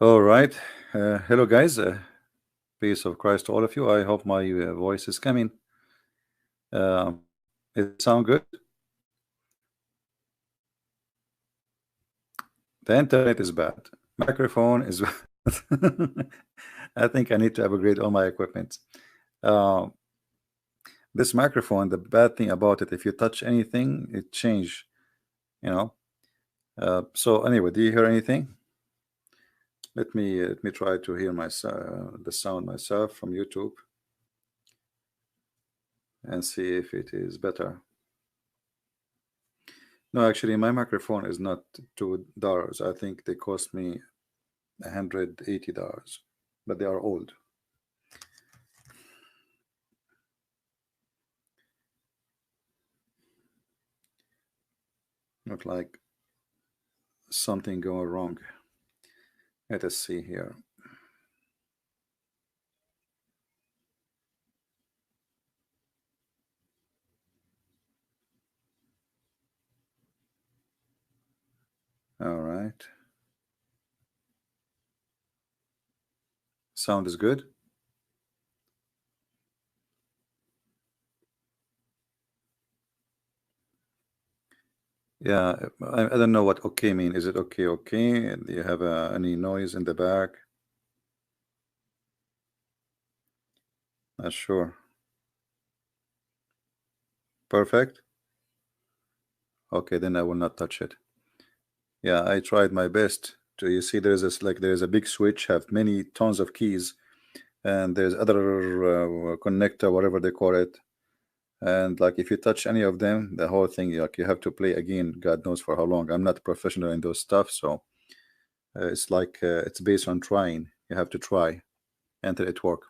All right. Hello, guys. Peace of Christ to all of you. I hope my voice is coming. It sound good? The internet is bad. Microphone is bad. I think I need to upgrade all my equipment. Uh, this microphone, the bad thing about it, if you touch anything, it change, you know. So anyway, do you hear anything? Let me try to hear the sound myself from YouTube and see if it is better. No, actually, my microphone is not $2. I think they cost me $180, but they are old. Look like something going wrong. Let us see here. All right. Sound is good. Yeah, I don't know what okay mean. Is it okay? Okay. Do you have any noise in the back? Not sure. Perfect. Okay, then I will not touch it. Yeah, I tried my best to. You see, there's this like there's a big switch, have many tons of keys, and there's other connector, whatever they call it. And like if you touch any of them, the whole thing, like you have to play again. God knows for how long. I'm not professional in those stuff, so it's like it's based on trying. You have to try until it work.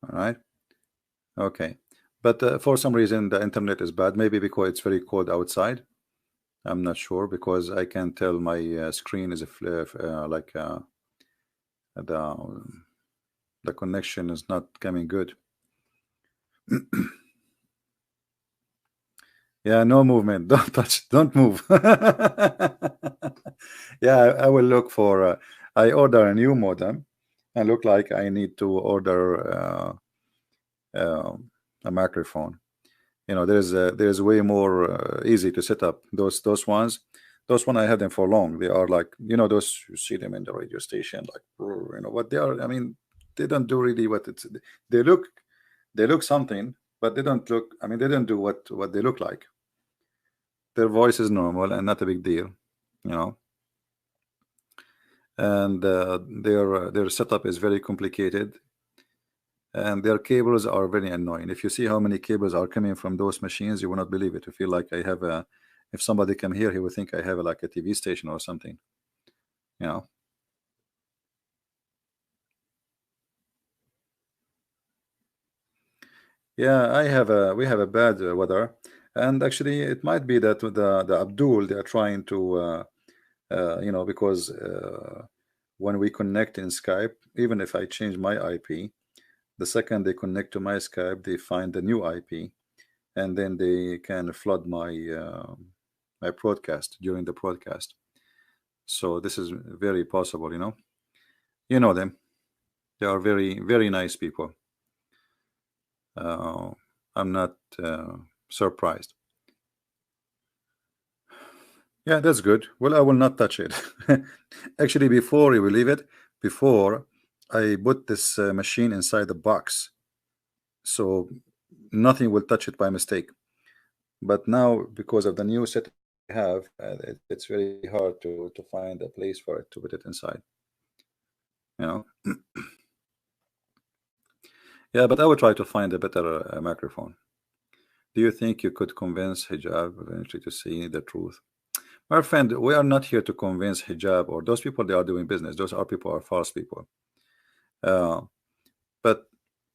All right. Okay. But for some reason, the internet is bad. Maybe because it's very cold outside. I'm not sure because I can tell my screen is like the the connection is not coming good. Yeah, no movement. Don't touch. Don't move. Yeah, I will look for. I order a new modem, and look like I need to order uh, a microphone. You know, there's way more easy to set up those ones. Those one I have them for long. They are like those you see them in the radio station like what they are. I mean, they don't do really what it's. They look they look something, but they don't look. I mean, they don't do what they look like. Their voice is normal and not a big deal, you know. And their setup is very complicated, and their cables are very annoying. If you see how many cables are coming from those machines, you will not believe it. You feel like I have a. If somebody come here, he would think I have like a TV station or something, you know. Yeah, I have a. We have a bad weather, and actually, it might be that the Abdul they are trying to, because when we connect in Skype, even if I change my IP, the second they connect to my Skype, they find the new IP, and then they can flood my broadcast during the broadcast. So this is very possible, you know. You know them; they are very nice people. Uh, I'm not surprised. Yeah, that's good. Well, I will not touch it. Actually, before you believe it, before I put this machine inside the box, so nothing will touch it by mistake. But now, because of the new setup I have, it's very hard to find a place for it to put it inside. You know. Yeah, but I will try to find a better microphone. Do you think you could convince hijab eventually to see the truth? My friend, we are not here to convince hijab or those people. They are doing business. Those are people are false people. Uh, but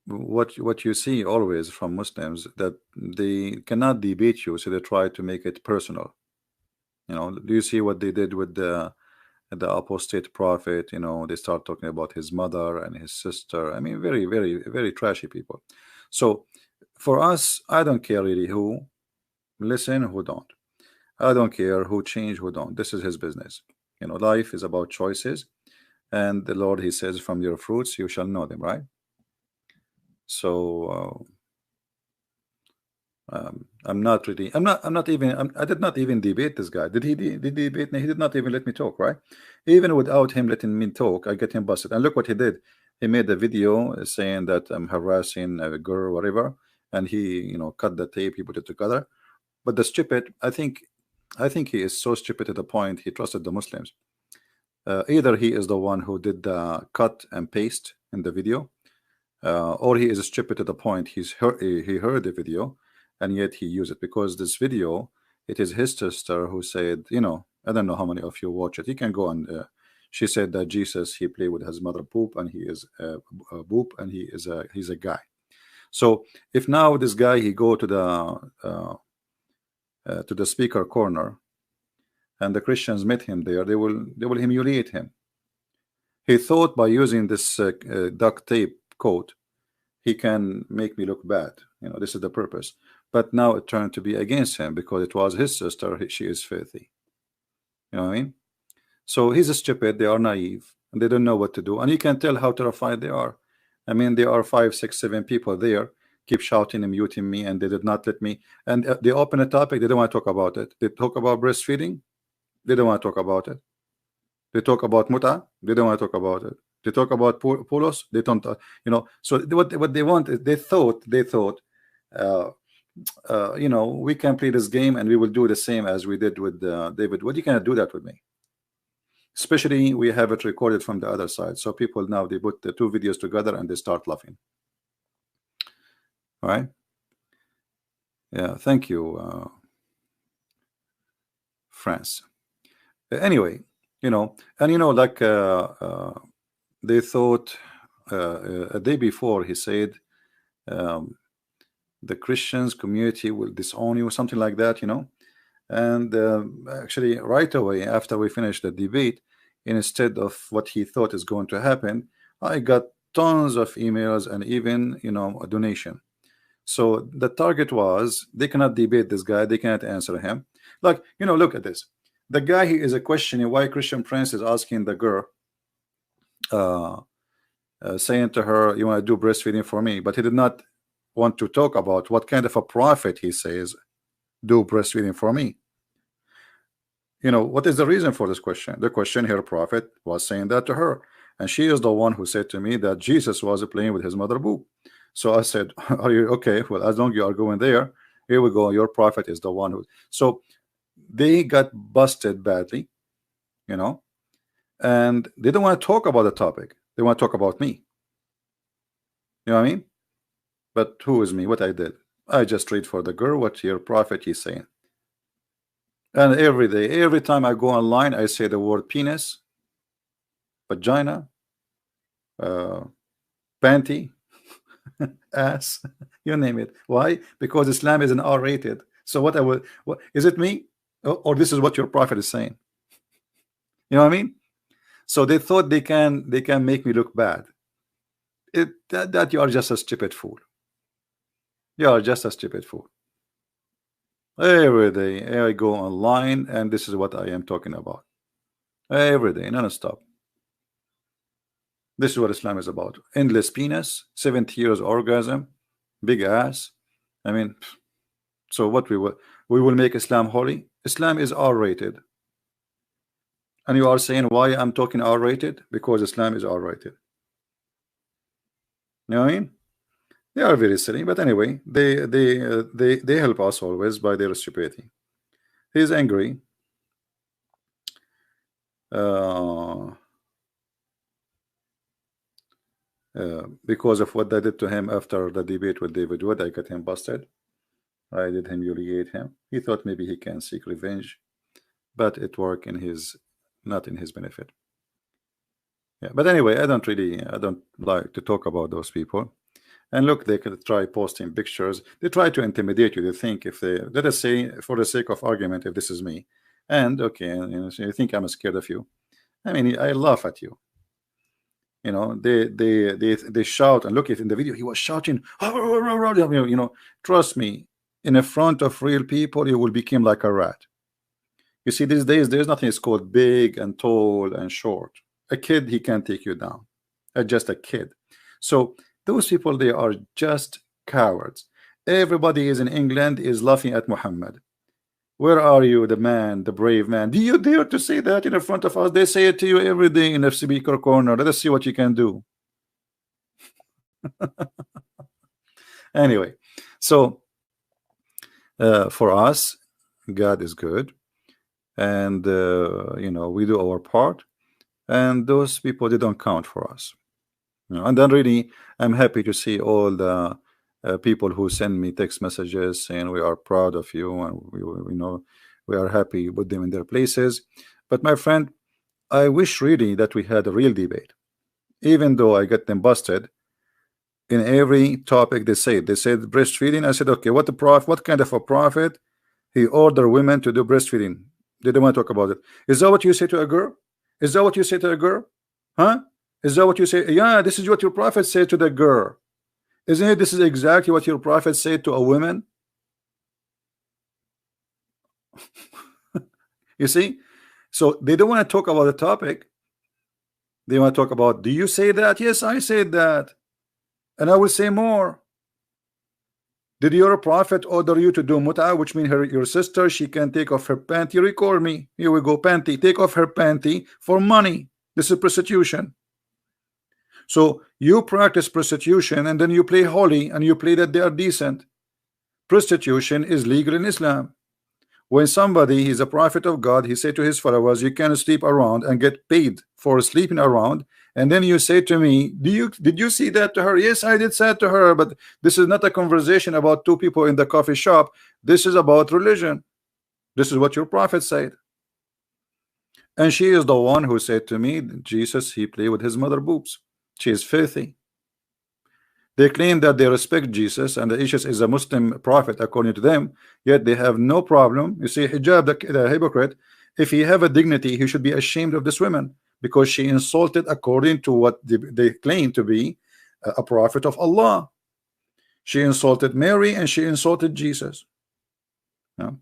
what you see always from Muslims that they cannot debate you, so they try to make it personal. You know, do you see what they did with the apostate prophet? You know, they start talking about his mother and his sister. I mean, very trashy people. So for us, I don't care really who listen, who don't. I don't care who change, who don't. This is his business. You know, life is about choices, and the Lord, he says, from your fruits you shall know them, right? So I'm not really, I'm not even, I did not even debate this guy. Did did he debate me? He did not even let me talk, right? Even without him letting me talk, I get him busted. And look what he did. He made a video saying that I'm harassing a girl or whatever, and he, you know, cut the tape, he put it together. But the stupid, I think he is so stupid to the point he trusted the Muslims. Either he is the one who did the cut and paste in the video, or he is stupid to the point he heard the video and yet he used it, because this video, it is his sister who said, you know, I don't know how many of you watch it. You can go and she said that Jesus, he played with his mother poop, and he is a boop, and he's a guy. So if now this guy, he go to the speaker corner, and the Christians met him there, they will humiliate him. He thought by using this duct tape coat, he can make me look bad. You know, this is the purpose. But now it turned to be against him because it was his sister. She is filthy. You know what I mean? So he's stupid. They are naive, and they don't know what to do. And you can tell how terrified they are. I mean, there are 5, 6, 7 people there, keep shouting and muting me, and they did not let me. And they open a topic, they don't want to talk about it. They talk about breastfeeding, they don't want to talk about it. They talk about muta, they don't want to talk about it. They talk about polos, they don't, you know. So what they want is, they thought, you know, we can play this game and we will do the same as we did with David Wood. You cannot do that with me. Especially we have it recorded from the other side. So people now, they put the 2 videos together and they start laughing. All right. Yeah, thank you, France. Anyway, you know, and you know, like they thought a day before, he said the Christians community will disown you, something like that, you know. And actually right away after we finished the debate, instead of what he thought is going to happen, I got tons of emails and even, you know, a donation. So the target was, they cannot debate this guy, they cannot answer him. Like, you know, look at this. The guy, he is a questioning why Christian Prince is asking the girl, saying to her, you want to do breastfeeding for me, but he did not want to talk about what kind of a prophet he says do breastfeeding for me. You know, what is the reason for this question? The question here, prophet was saying that to her, and she is the one who said to me that Jesus was playing with his mother boob. So I said, are you okay? Well, as long as you are going there, here we go, your prophet is the one who. So they got busted badly, you know, and they don't want to talk about the topic, they want to talk about me. You know what I mean? But who is me? What I did, I just read for the girl what your prophet is saying. And every day, every time I go online, I say the word penis, vagina, panty, ass, you name it. Why? Because Islam is an R-rated. So what I will, what is it, me, or this is what your prophet is saying? You know what I mean? So they thought they can make me look bad. That you are just a stupid fool. You are just a stupid fool. Every day I go online, and this is what I am talking about. Every day, non-stop. This is what Islam is about. Endless penis, 70 years orgasm, big ass. I mean, so what we will make Islam holy? Islam is R-rated. And you are saying why I'm talking R-rated? Because Islam is R-rated. You know what I mean? They are very silly, but anyway, they help us always by their stupidity. He's angry. Because of what I did to him after the debate with David Wood, I got him busted. I did humiliate him. He thought maybe he can seek revenge, but it worked in his, not in his benefit. Yeah, but anyway, I don't like to talk about those people. And look, they could try posting pictures. They try to intimidate you. They think, if they, let us say, for the sake of argument, if this is me, and okay, you know, so you think I'm scared of you. I mean, I laugh at you. You know, they shout, and look, if in the video he was shouting, you know, trust me, in the front of real people, you will become like a rat. You see, these days there's nothing is called big and tall and short. A kid, he can't take you down. Just a kid. So those people, they are just cowards. Everybody is in England is laughing at Muhammad. Where are you, the man, the brave man? Do you dare to say that in front of us? They say it to you every day in the speaker corner. Let us see what you can do. Anyway, so for us, God is good, and you know, we do our part, and those people, they don't count for us. You know, and then really, I'm happy to see all the people who send me text messages saying we are proud of you, and we know we are happy with them in their places. But my friend, I wish really that we had a real debate. Even though I get them busted in every topic, they said breastfeeding. I said, okay, what kind of a prophet he order women to do breastfeeding? They don't want to talk about it. Is that what you say to a girl? Is that what you say to a girl? Huh? Is that what you say? Yeah, this is what your prophet said to the girl. Isn't it? This is exactly what your prophet said to a woman. You see? So they don't want to talk about the topic. They want to talk about, do you say that? Yes, I said that. And I will say more. Did your prophet order you to do mut'ah, which means your sister, she can take off her panty? Record me. Here we go, panty. Take off her panty for money. This is prostitution. So you practice prostitution and then you play holy and you play that they are decent. Prostitution is legal in Islam. When somebody is a prophet of God, he said to his followers, you can sleep around and get paid for sleeping around. And then you say to me, did you see that to her? Yes, I did say it to her, but this is not a conversation about two people in the coffee shop. This is about religion. This is what your prophet said. And she is the one who said to me, Jesus, he played with his mother boobs. She is filthy. They claim that they respect Jesus and that Jesus is a Muslim prophet according to them, yet they have no problem. You see, hijab, the hypocrite, if he have a dignity, he should be ashamed of this woman, because she insulted, according to what they claim to be, a prophet of Allah. She insulted Mary and she insulted Jesus. No?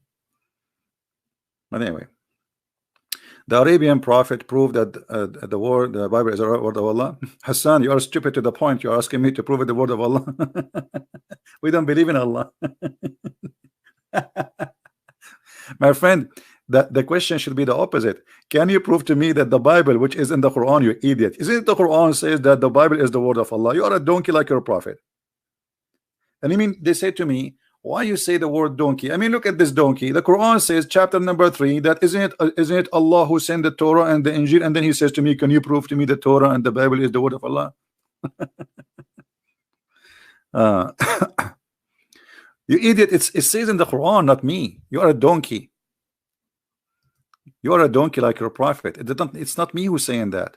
But anyway, the Arabian prophet proved that the Bible is the word of Allah. Hassan, you are stupid to the point. You are asking me to prove it the word of Allah. We don't believe in Allah. My friend, the question should be the opposite. Can you prove to me that the Bible, which is in the Quran, you idiot? Isn't it the Quran says that the Bible is the word of Allah? You are a donkey like your prophet. And I mean, they say to me, why you say the word donkey? I mean, look at this donkey. The Quran says, chapter number 3, that isn't it Allah who sent the Torah and the Injil? And then he says to me, can you prove to me the Torah and the Bible is the word of Allah? You idiot. It says in the Quran, not me. You are a donkey. You are a donkey like your prophet. It's not me who's saying that.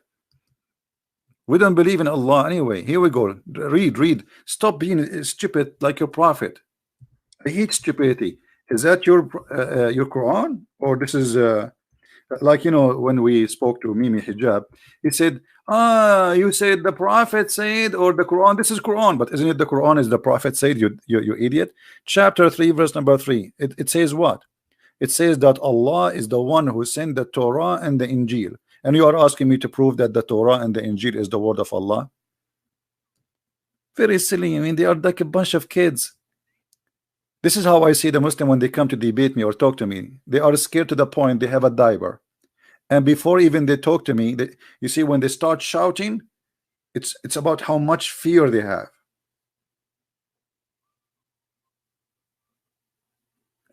We don't believe in Allah anyway. Here we go. Read. Stop being stupid like your prophet. I hate stupidity. Is that your Quran, or this is like, you know, when we spoke to Mimi Hijab, he said, you said the prophet said, or the Quran? This is Quran, but isn't it the Quran is the prophet said? You idiot. Chapter 3, verse number 3. It says what? It says that Allah is the one who sent the Torah and the Injil, and you are asking me to prove that the Torah and the Injil is the word of Allah? Very silly. I mean, they are like a bunch of kids. This is how I see the Muslim when they come to debate me or talk to me. They are scared to the point they have a diaper, and before even they talk to me, you see, when they start shouting, it's about how much fear they have.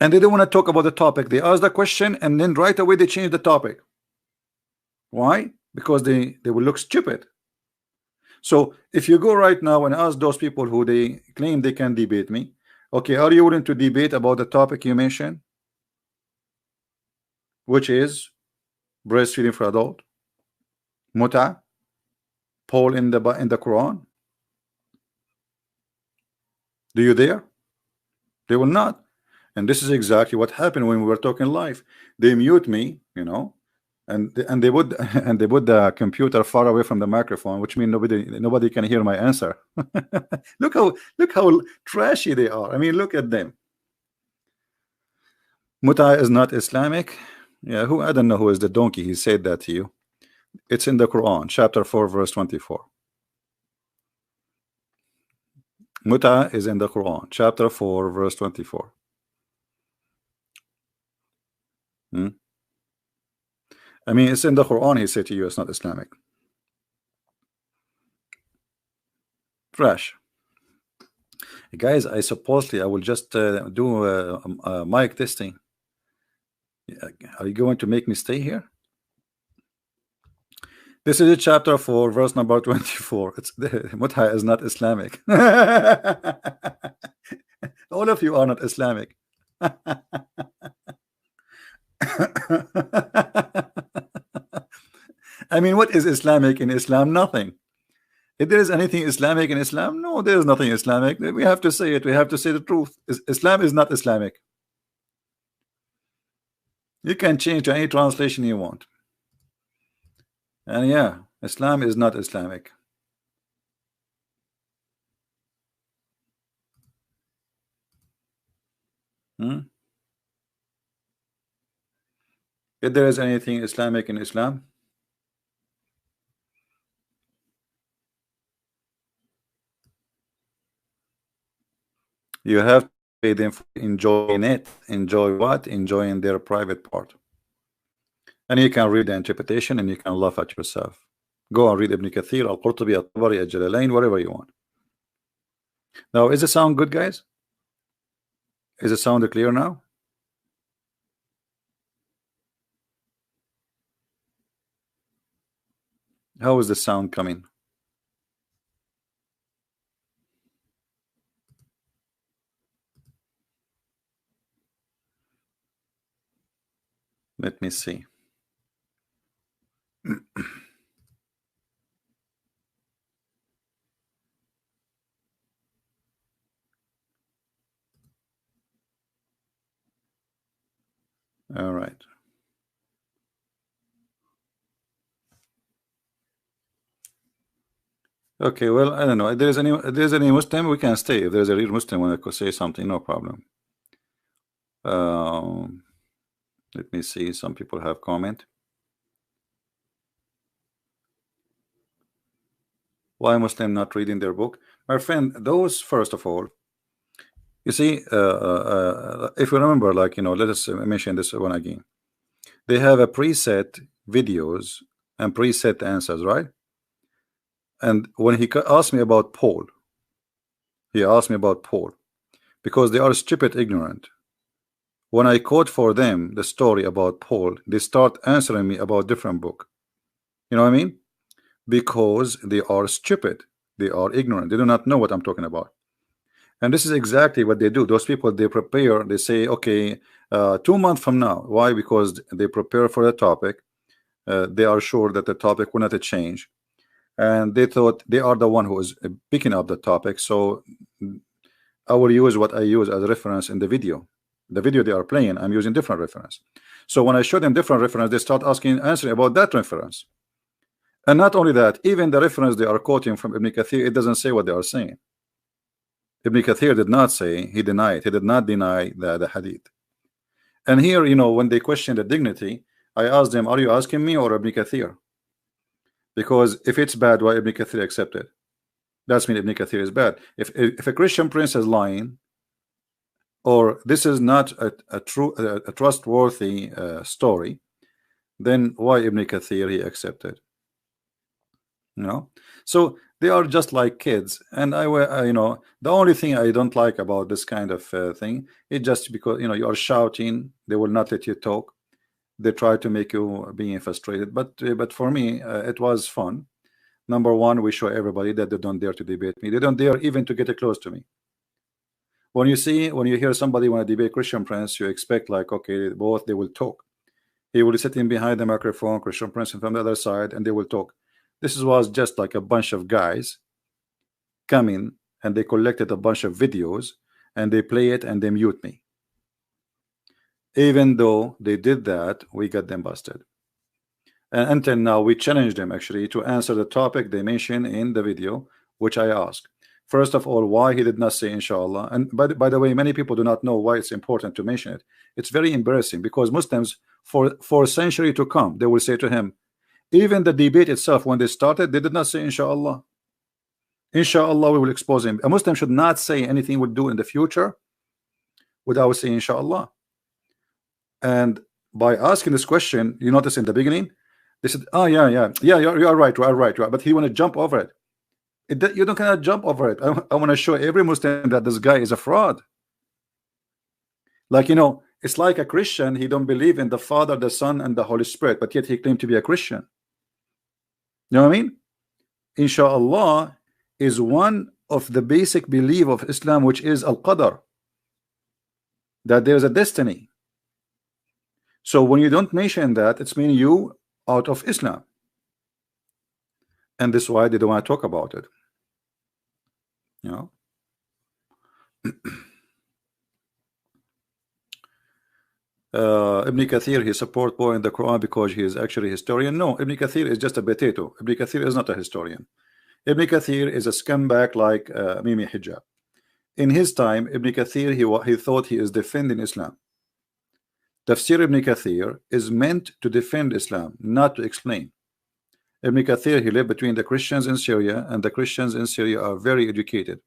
And they don't want to talk about the topic. They ask the question and then right away they change the topic. Why? Because they will look stupid. So if you go right now and ask those people who they claim they can debate me, okay, are you willing to debate about the topic you mentioned, which is breastfeeding for adult, mut'ah, Paul in the Quran? Do you dare? They will not. And this is exactly what happened when we were talking live. They mute me, you know, and they would put the computer far away from the microphone, which means nobody can hear my answer. look how trashy they are. I mean, look at them. Mut'ah is not Islamic. Yeah, who, I don't know who is the donkey. He said that to you. It's in the Quran, chapter 4, verse 24. Muta is in the Quran, chapter 4, verse 24. Hmm? I mean, it's in the Quran. He said to you, it's not Islamic. Trash. Guys, I supposedly I will just do mic testing. Are you going to make me stay here? This is a chapter 4, verse number 24. It's the Mutha is not Islamic. All of you are not Islamic. I mean, what is Islamic in Islam? Nothing. If there is anything Islamic in Islam, no, there is nothing Islamic. We have to say it. We have to say the truth. Islam is not Islamic. You can change to any translation you want. And yeah, Islam is not Islamic. If there is anything Islamic in Islam, you have to pay them for enjoying it. Enjoy what? Enjoying their private part. And you can read the interpretation and you can laugh at yourself. Go and read Ibn Kathir, Al-Qurtubi, Al-Tabari, Al-Jalalain, whatever you want. Now, is the sound good, guys? Is the sound clear now? How is the sound coming? Let me see. All right. Okay, well, I don't know. If there's any Muslim, we can stay. If there's a real Muslim want to say something, no problem. Let me see. Some people have comment. Why Muslim not reading their book? My friend, those, first of all, you see, if you remember, like, let us mention this one again. They have a preset videos and preset answers, right? And when he asked me about Paul, he asked me about Paul because they are stupid ignorant. When I quote for them the story about Paul, they start answering me about different book. You know what I mean? Because they are stupid, they are ignorant, they do not know what I'm talking about. And this is exactly what they do. Those people, they prepare, they say, okay, 2 months from now. Why? Because they prepare for the topic. They are sure that the topic will not change, and they thought they are the one who is picking up the topic. So I will use what I use as a reference in the video. The video they are playing, I'm using different reference. So when I show them different reference, they start answering about that reference. And not only that, even the reference they are quoting from Ibn Kathir, it doesn't say what they are saying. Ibn Kathir did not say, he denied, he did not deny the hadith. And here, when they question the dignity, I asked them, are you asking me or Ibn Kathir? Because if it's bad, why Ibn Kathir accepted? That's mean Ibn Kathir is bad. If a Christian prince is lying, or this is not a trustworthy story, then why Ibn Kathir he accepted? So they are just like kids. And the only thing I don't like about this kind of thing is just because you are shouting, they will not let you talk. They try to make you being frustrated, but for me it was fun. Number one, we show everybody that they don't dare to debate me. They don't dare even to get close to me. When you hear somebody want to debate Christian Prince, you expect like, okay, both they will talk. He will sit in behind the microphone, Christian Prince from the other side, and they will talk. This was just like a bunch of guys coming and they collected a bunch of videos and they play it and they mute me. Even though they did that, we got them busted. And until now, we challenged them actually to answer the topic they mentioned in the video, which I asked. First of all, why he did not say inshallah. And by the way, many people do not know why it's important to mention it. It's very embarrassing because Muslims for a century to come. They will say to him, even the debate itself, when they started, they did not say inshallah. Inshallah, we will expose him. A Muslim should not say anything we'll do in the future without saying inshallah. And by asking this question, you notice in the beginning, they said, oh yeah, you're right, but he want to jump over it. You don't cannot jump over it. I want to show every Muslim that this guy is a fraud. Like, you know, it's like a Christian, he don't believe in the Father, the Son, and the Holy Spirit, but yet he claimed to be a Christian. You know what I mean? Inshallah is one of the basic belief of Islam, which is al-qadar, that there is a destiny. So when you don't mention that, it's meaning you out of Islam. And this is why they don't want to talk about it. You know? Ibn Kathir, he support more in the Quran because he is actually a historian. No, Ibn Kathir is just a potato. Ibn Kathir is not a historian. Ibn Kathir is a scumbag like Mimi Hijab. In his time, Ibn Kathir, he thought he is defending Islam. Tafsir Ibn Kathir is meant to defend Islam, not to explain. Ibn Kathir, he lived between the Christians in Syria, and the Christians in Syria are very educated.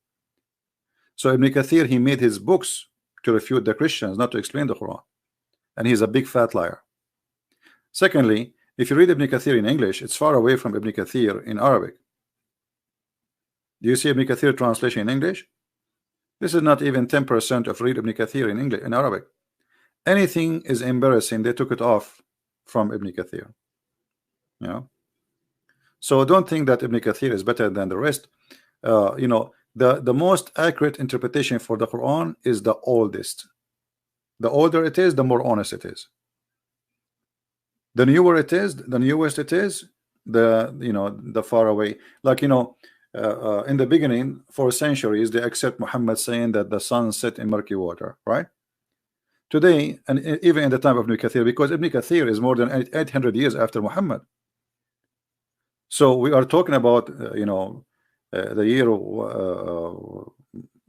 So Ibn Kathir, he made his books to refute the Christians, not to explain the Quran. And he's a big fat liar. Secondly, if you read Ibn Kathir in English, it's far away from Ibn Kathir in Arabic. Do you see Ibn Kathir translation in English? This is not even 10% of read Ibn Kathir in English, in Arabic. Anything is embarrassing, they took it off from Ibn Kathir. You know? So don't think that Ibn Kathir is better than the rest. You know, the most accurate interpretation for the Quran is the oldest. The older it is, the more honest it is. The newer it is, the newest it is, the far away. Like, you know, in the beginning, for centuries, they accept Muhammad saying that the sun set in murky water, right? Today, and even in the time of Ibn Kathir, because Ibn Kathir is more than 800 years after Muhammad. So we are talking about, the year,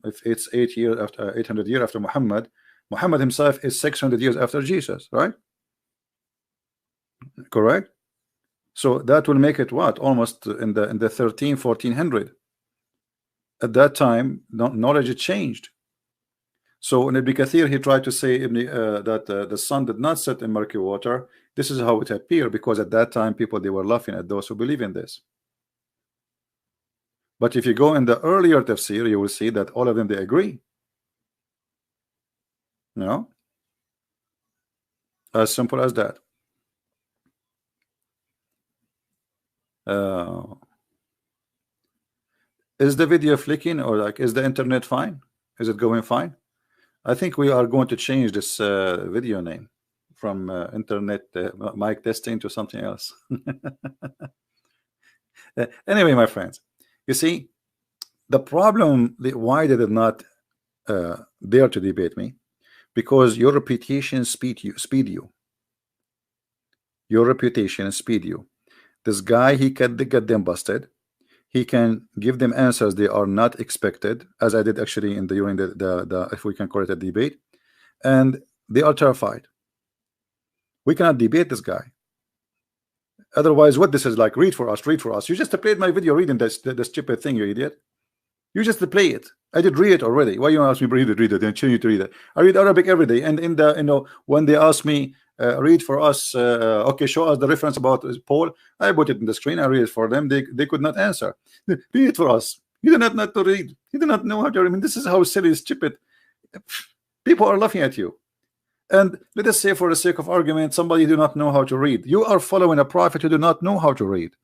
if it's 800 years after Muhammad, Muhammad himself is 600 years after Jesus, right? Correct. So that will make it what, almost in the 1400. At that time, knowledge had changed. So in Ibn Kathir, he tried to say that the sun did not set in murky water. This is how it appeared, because at that time people, they were laughing at those who believe in this. But if you go in the earlier tafsir, you will see that all of them, they agree. No, as simple as that. Is the video flicking, or like, is the internet fine? Is it going fine? I think we are going to change this video name from internet mic testing to something else. Anyway, my friends, you see the problem, why they did not dare to debate me, because your reputation speed you. Your reputation speed you. This guy, he can get them busted. He can give them answers they are not expected, as I did actually in during the if we can call it a debate, and they are terrified. We cannot debate this guy. Otherwise, what this is like, read for us. You just played my video reading this stupid thing, you idiot. You just play it. I did read it already. Why you ask me read it and continue to read it? I read Arabic every day, and in the when they ask me read for us, okay, show us the reference about Paul, I put it in the screen, I read it for them. They could not answer. Read it for us. You do not know to read. You do not know how to read. I mean, this is how silly, stupid people are laughing at you. And let us say, for the sake of argument, somebody do not know how to read. You are following a prophet who do not know how to read.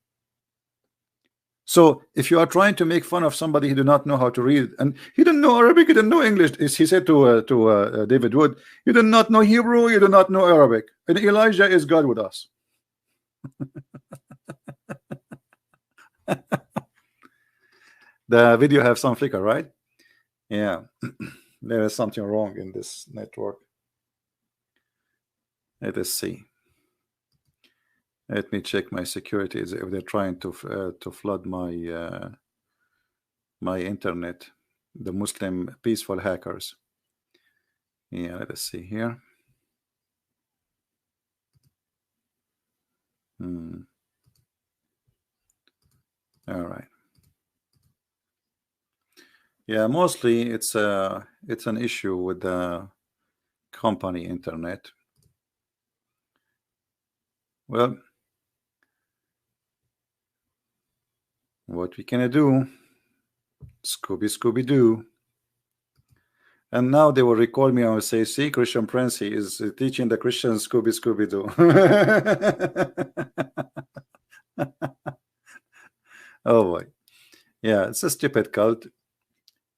So if you are trying to make fun of somebody who do not know how to read, and he didn't know Arabic, he didn't know English, he said to David Wood, you do not know Hebrew, you do not know Arabic, and Elijah is God with us. The video have some flicker, right? Yeah. There is something wrong in this network. Let us see. Let me check my security if they're trying to flood my my internet. The Muslim peaceful hackers. Yeah, let us see here. Hmm. All right. Yeah, mostly it's an issue with the company internet. Well, what we can do? Scooby Doo. And now they will recall me and will say, see, Christian Prince, he is teaching the Christians Scooby Doo. Oh boy. Yeah, it's a stupid cult.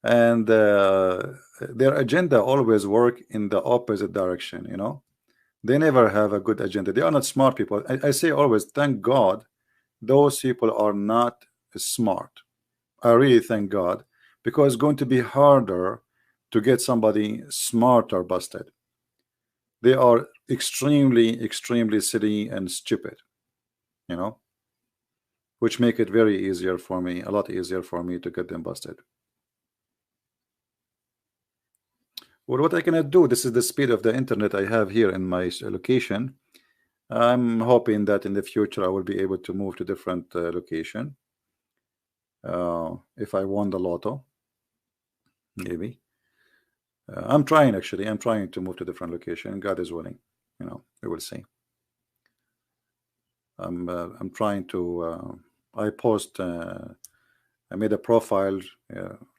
And their agenda always work in the opposite direction, you know. They never have a good agenda. They are not smart people. I say always, thank God those people are not smart. I really thank God, because it's going to be harder to get somebody smarter busted. They are extremely silly and stupid, you know, which make it very easier for me, a lot easier for me to get them busted. Well, what I cannot do, this is the speed of the internet I have here in my location. I'm hoping that in the future I will be able to move to different location. If I won the lotto, maybe. I'm trying, actually. I'm trying to move to different location. God is willing. You know, we will see. I'm trying to. I post. I made a profile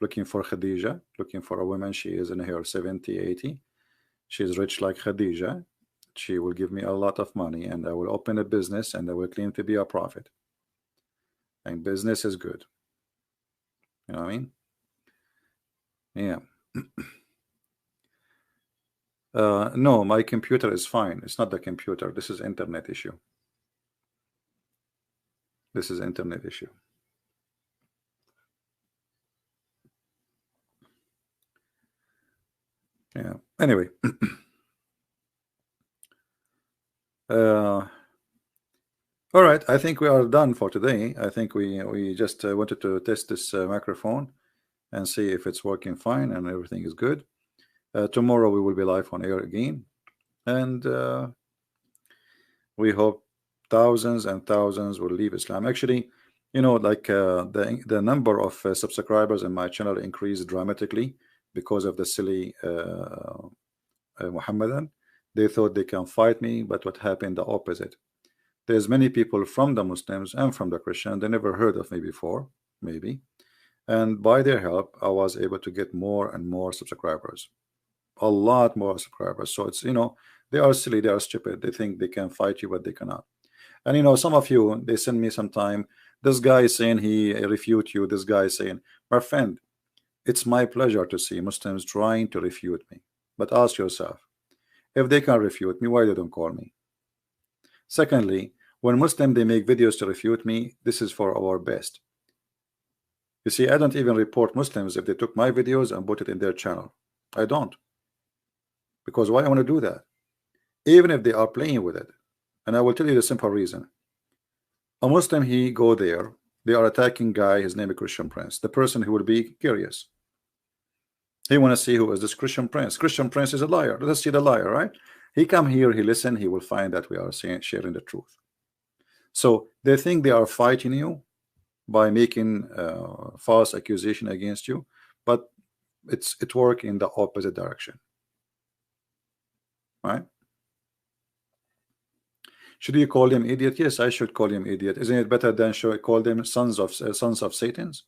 looking for Khadija, looking for a woman. She is in her 70, 80. She's rich like Khadija. She will give me a lot of money, and I will open a business, and I will claim to be a prophet. And business is good. You know what I mean? Yeah. No, my computer is fine. It's not the computer. This is internet issue. This is internet issue. Yeah. Anyway. All right. I think we are done for today. I think we just wanted to test this microphone and see if it's working fine and everything is good. Tomorrow we will be live on air again, and we hope thousands and thousands will leave Islam. Actually, you know, like the number of subscribers in my channel increased dramatically because of the silly Muhammadan. They thought they can fight me, but what happened? The opposite. There's many people from the Muslims and from the Christian. They never heard of me before, maybe, and by their help, I was able to get more and more subscribers, a lot more subscribers. So it's, you know, they are silly, they are stupid. They think they can fight you, but they cannot. And you know, some of you, they send me sometime, this guy is saying he refute you, this guy is saying, my friend, it's my pleasure to see Muslims trying to refute me. But ask yourself, if they can refute me, why they don't call me? Secondly, when Muslim they make videos to refute me, this is for our best. You see, I don't even report Muslims if they took my videos and put it in their channel. I don't. Because why I want to do that? Even if they are playing with it. And I will tell you the simple reason. A Muslim, he go there, they are attacking guy, his name is Christian Prince, the person who will be curious. He want to see who is this Christian Prince. Christian Prince is a liar. Let's see the liar, right? He come here, he listen, he will find that we are sharing the truth. So they think they are fighting you by making false accusation against you, but it work in the opposite direction, right? Should you call them idiot? Yes, I should call him idiot. Isn't it better than should I call them sons of Satans,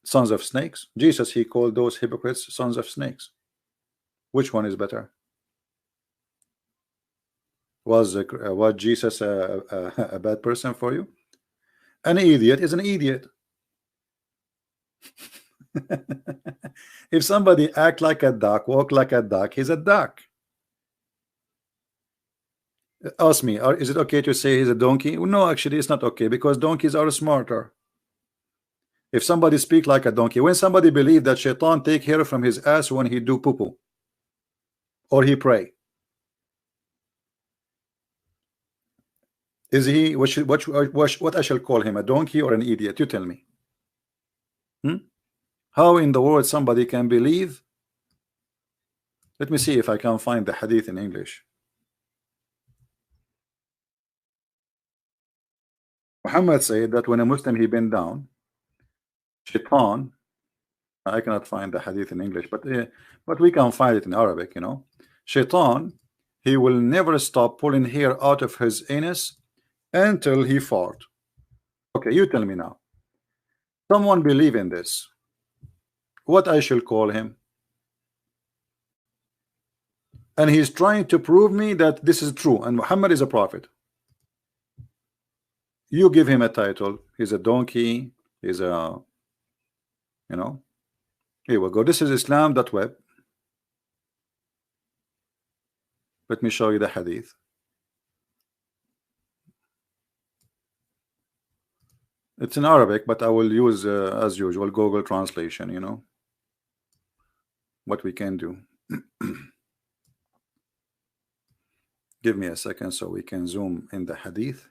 sons of snakes? Jesus, he called those hypocrites sons of snakes. Which one is better? Was Jesus a bad person for you? An idiot is an idiot. If somebody act like a duck, walk like a duck, he's a duck. Ask me, is it okay to say he's a donkey? No, actually, it's not okay, because donkeys are smarter. If somebody speak like a donkey, when somebody believe that shaitan take hair from his ass when he do poo-poo or he pray, is he what I shall call him, a donkey or an idiot? You tell me. How in the world somebody can believe? Let me see if I can find the hadith in English. Muhammad said that when a Muslim he bent down, Shaitan, I cannot find the hadith in English, but we can find it in Arabic, you know. Shaitan, he will never stop pulling hair out of his anus until he fart. Okay, you tell me now. Someone believe in this. What I shall call him? And he's trying to prove me that this is true and Muhammad is a prophet. You give him a title. He's a donkey. He's a, you know. Here we go. This is Islam.web. Let me show you the hadith. It's in Arabic, but I will use, as usual, Google translation, you know, what we can do. Give me a second so we can zoom in the hadith.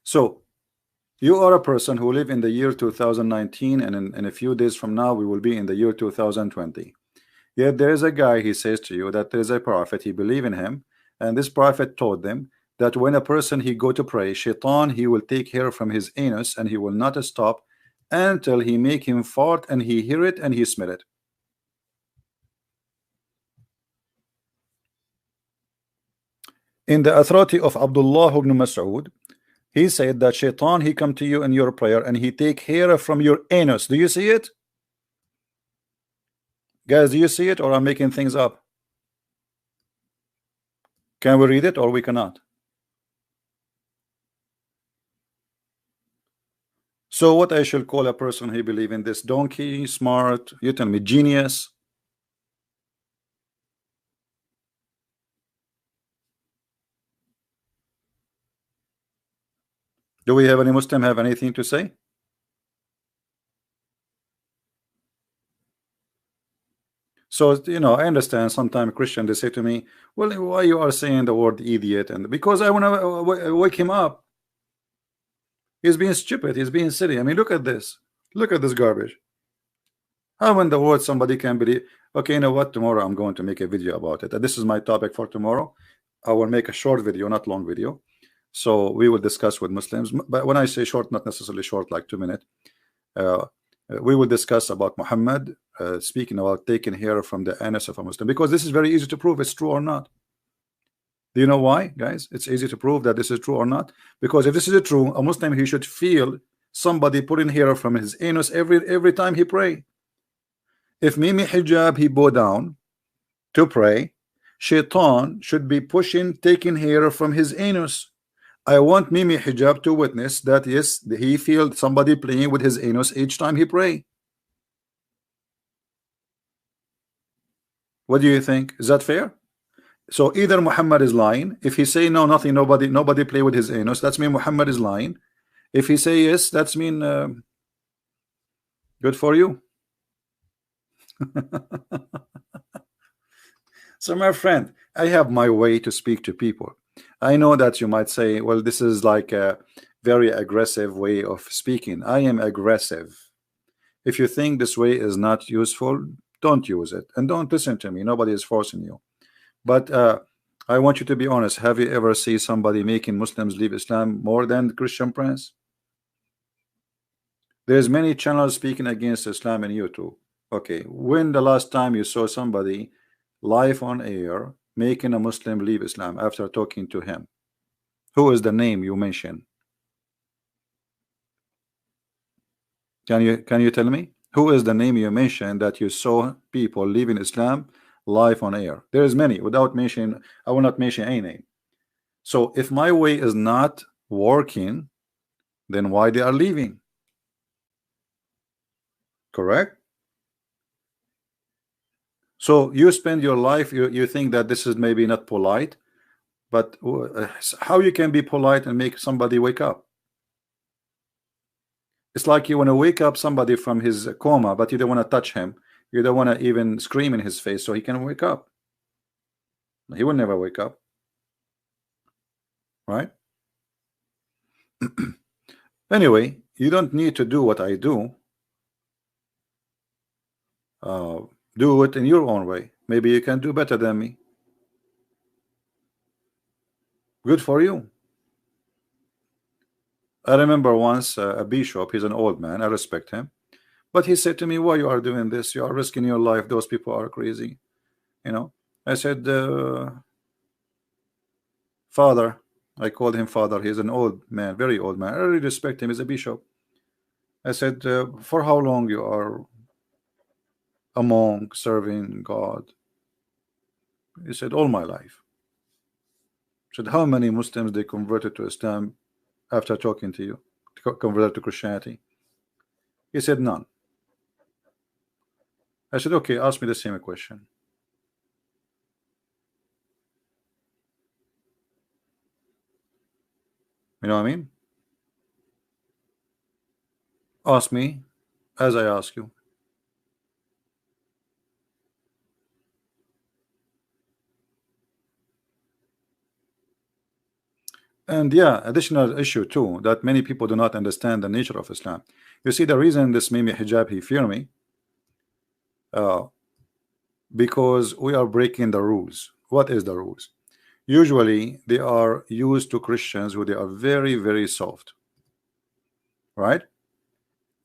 So, you are a person who live in the year 2019, and in a few days from now, we will be in the year 2020. Yet there is a guy, he says to you that there is a prophet, he believe in him, and this prophet told them that when a person he go to pray, Shaitan, he will take hair from his anus and he will not stop until he make him fart and he hear it and he smell it. In the authority of Abdullah ibn Mas'ud, he said that Shaitan, he come to you in your prayer and he take hair from your anus. Do you see it? Guys, do you see it, or I'm making things up? Can we read it or we cannot? So what I shall call a person who believe in this? Donkey, smart, you tell me, genius? Do we have any Muslim have anything to say? So, you know, I understand sometimes Christian, they say to me, well, why you are saying the word idiot? And because I want to wake him up. He's being stupid. He's being silly. I mean, look at this. Look at this garbage. How in the world somebody can believe? Okay, you know what? Tomorrow I'm going to make a video about it. This is my topic for tomorrow. I will make a short video, not long video. So we will discuss with Muslims. But when I say short, not necessarily short, like 2 minutes. We will discuss about Muhammad speaking about taking hair from the anus of a Muslim, because this is very easy to prove it's true or not. Do you know why, guys? It's easy to prove that this is true or not, because if this is true, a Muslim, he should feel somebody putting hair from his anus every time he pray. If Mimi Hijab he bow down to pray, Shaitan should be pushing, taking hair from his anus. I want Mimi Hijab to witness that yes, he feels somebody playing with his anus each time he pray. What do you think? Is that fair? So either Muhammad is lying. If he say no, nothing, nobody play with his anus, that's mean Muhammad is lying. If he say yes, that's mean good for you. So my friend, I have my way to speak to people. I know that you might say, well, this is like a very aggressive way of speaking. I am aggressive. If you think this way is not useful, don't use it and don't listen to me. Nobody is forcing you. But I want you to be honest. Have you ever seen somebody making Muslims leave Islam more than Christian Prince? There's many channels speaking against Islam in YouTube. Okay, when the last time you saw somebody live on air making a Muslim leave Islam after talking to him? Who is the name you mentioned? Can you tell me who is the name you mentioned that you saw people leaving Islam live on air? There is many. Without mentioning, I will not mention any name. So if my way is not working, then why they are leaving? Correct? So you spend your life, you think that this is maybe not polite, but how you can be polite and make somebody wake up? It's like you want to wake up somebody from his coma, but you don't want to touch him. You don't want to even scream in his face so he can wake up. He will never wake up, right? Anyway, you don't need to do what I do. Do it in your own way. Maybe you can do better than me. Good for you. I remember once a bishop, he's an old man, I respect him, but he said to me, why you are doing this? You are risking your life. Those people are crazy. You know, I said, Father, I called him Father. He's an old man, very old man. I really respect him. He's a bishop. I said, for how long you are a monk serving God? He said, all my life. I said, how many Muslims they converted to Islam after talking to you, converted to Christianity? He said, none. I said, okay, ask me the same question. You know what I mean? Ask me as I ask you. And yeah, additional issue too, that many people do not understand the nature of Islam. You see, the reason this Mimi hijab he fear me, because we are breaking the rules. What is the rules? Usually they are used to Christians who they are very, very soft, right?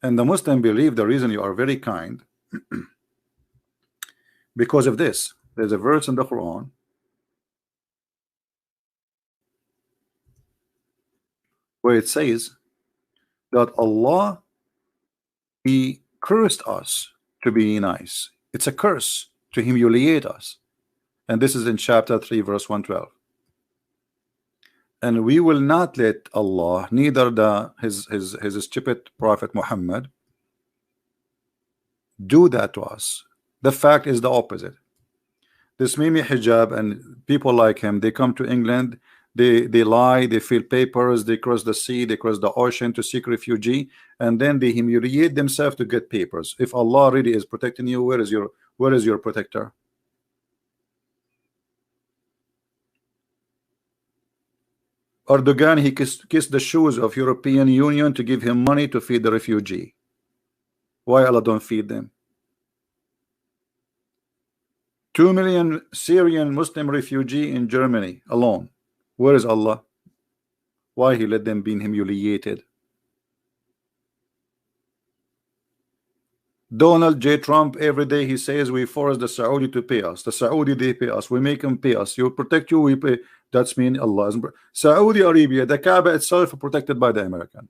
And the Muslim believe the reason you are very kind because of this. There's a verse in the Quran where it says that Allah, he cursed us to be nice. It's a curse to humiliate us. And this is in chapter 3 verse 112. And we will not let Allah, neither his stupid prophet Muhammad, do that to us. The fact is the opposite. This Mimi hijab and people like him, they come to England, they lie, they fill papers, they cross the sea, they cross the ocean to seek refugee, and then they humiliate themselves to get papers. If Allah really is protecting you, where is your protector? Erdogan, he kissed the shoes of European Union to give him money to feed the refugee. Why Allah don't feed them? 2 million Syrian Muslim refugee in Germany alone. Where is Allah? Why he let them be humiliated? Donald J. Trump, every day he says we force the Saudi to pay us. The Saudi, they pay us. We make them pay us. You protect you, we pay. That's mean Allah isn't. Saudi Arabia, the Kaaba itself, protected by the American.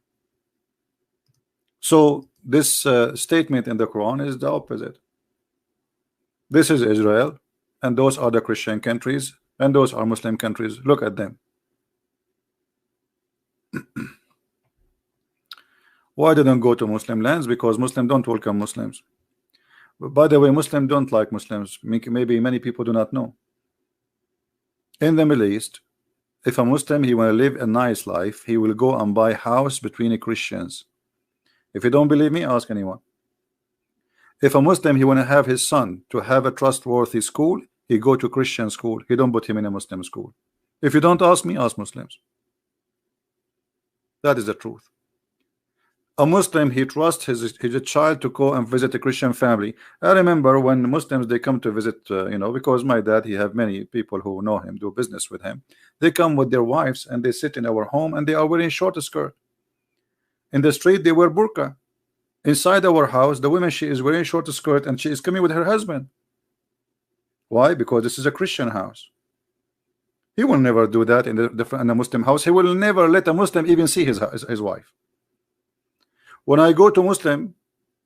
So this statement in the Quran is the opposite. This is Israel, and those are the Christian countries, and those are Muslim countries. Look at them. Why didn't go to Muslim lands? Because Muslims don't welcome Muslims. By the way, Muslims don't like Muslims. Maybe many people do not know. In the Middle East, if a Muslim he want to live a nice life, he will go and buy house between the Christians. If you don't believe me, ask anyone. If a Muslim he want to have his son to have a trustworthy school, he go to Christian school. He don't put him in a Muslim school. If you don't ask me, ask Muslims. That is the truth. A Muslim he trusts his child to go and visit a Christian family. I remember when Muslims they come to visit, you know, because my dad he have many people who know him, do business with him. They come with their wives and they sit in our home and they are wearing short skirt. In the street they wear burqa. Inside our house, the woman she is wearing short skirt and she is coming with her husband. Why? Because this is a Christian house. He will never do that in a Muslim house. He will never let a Muslim even see his wife. When I go to Muslim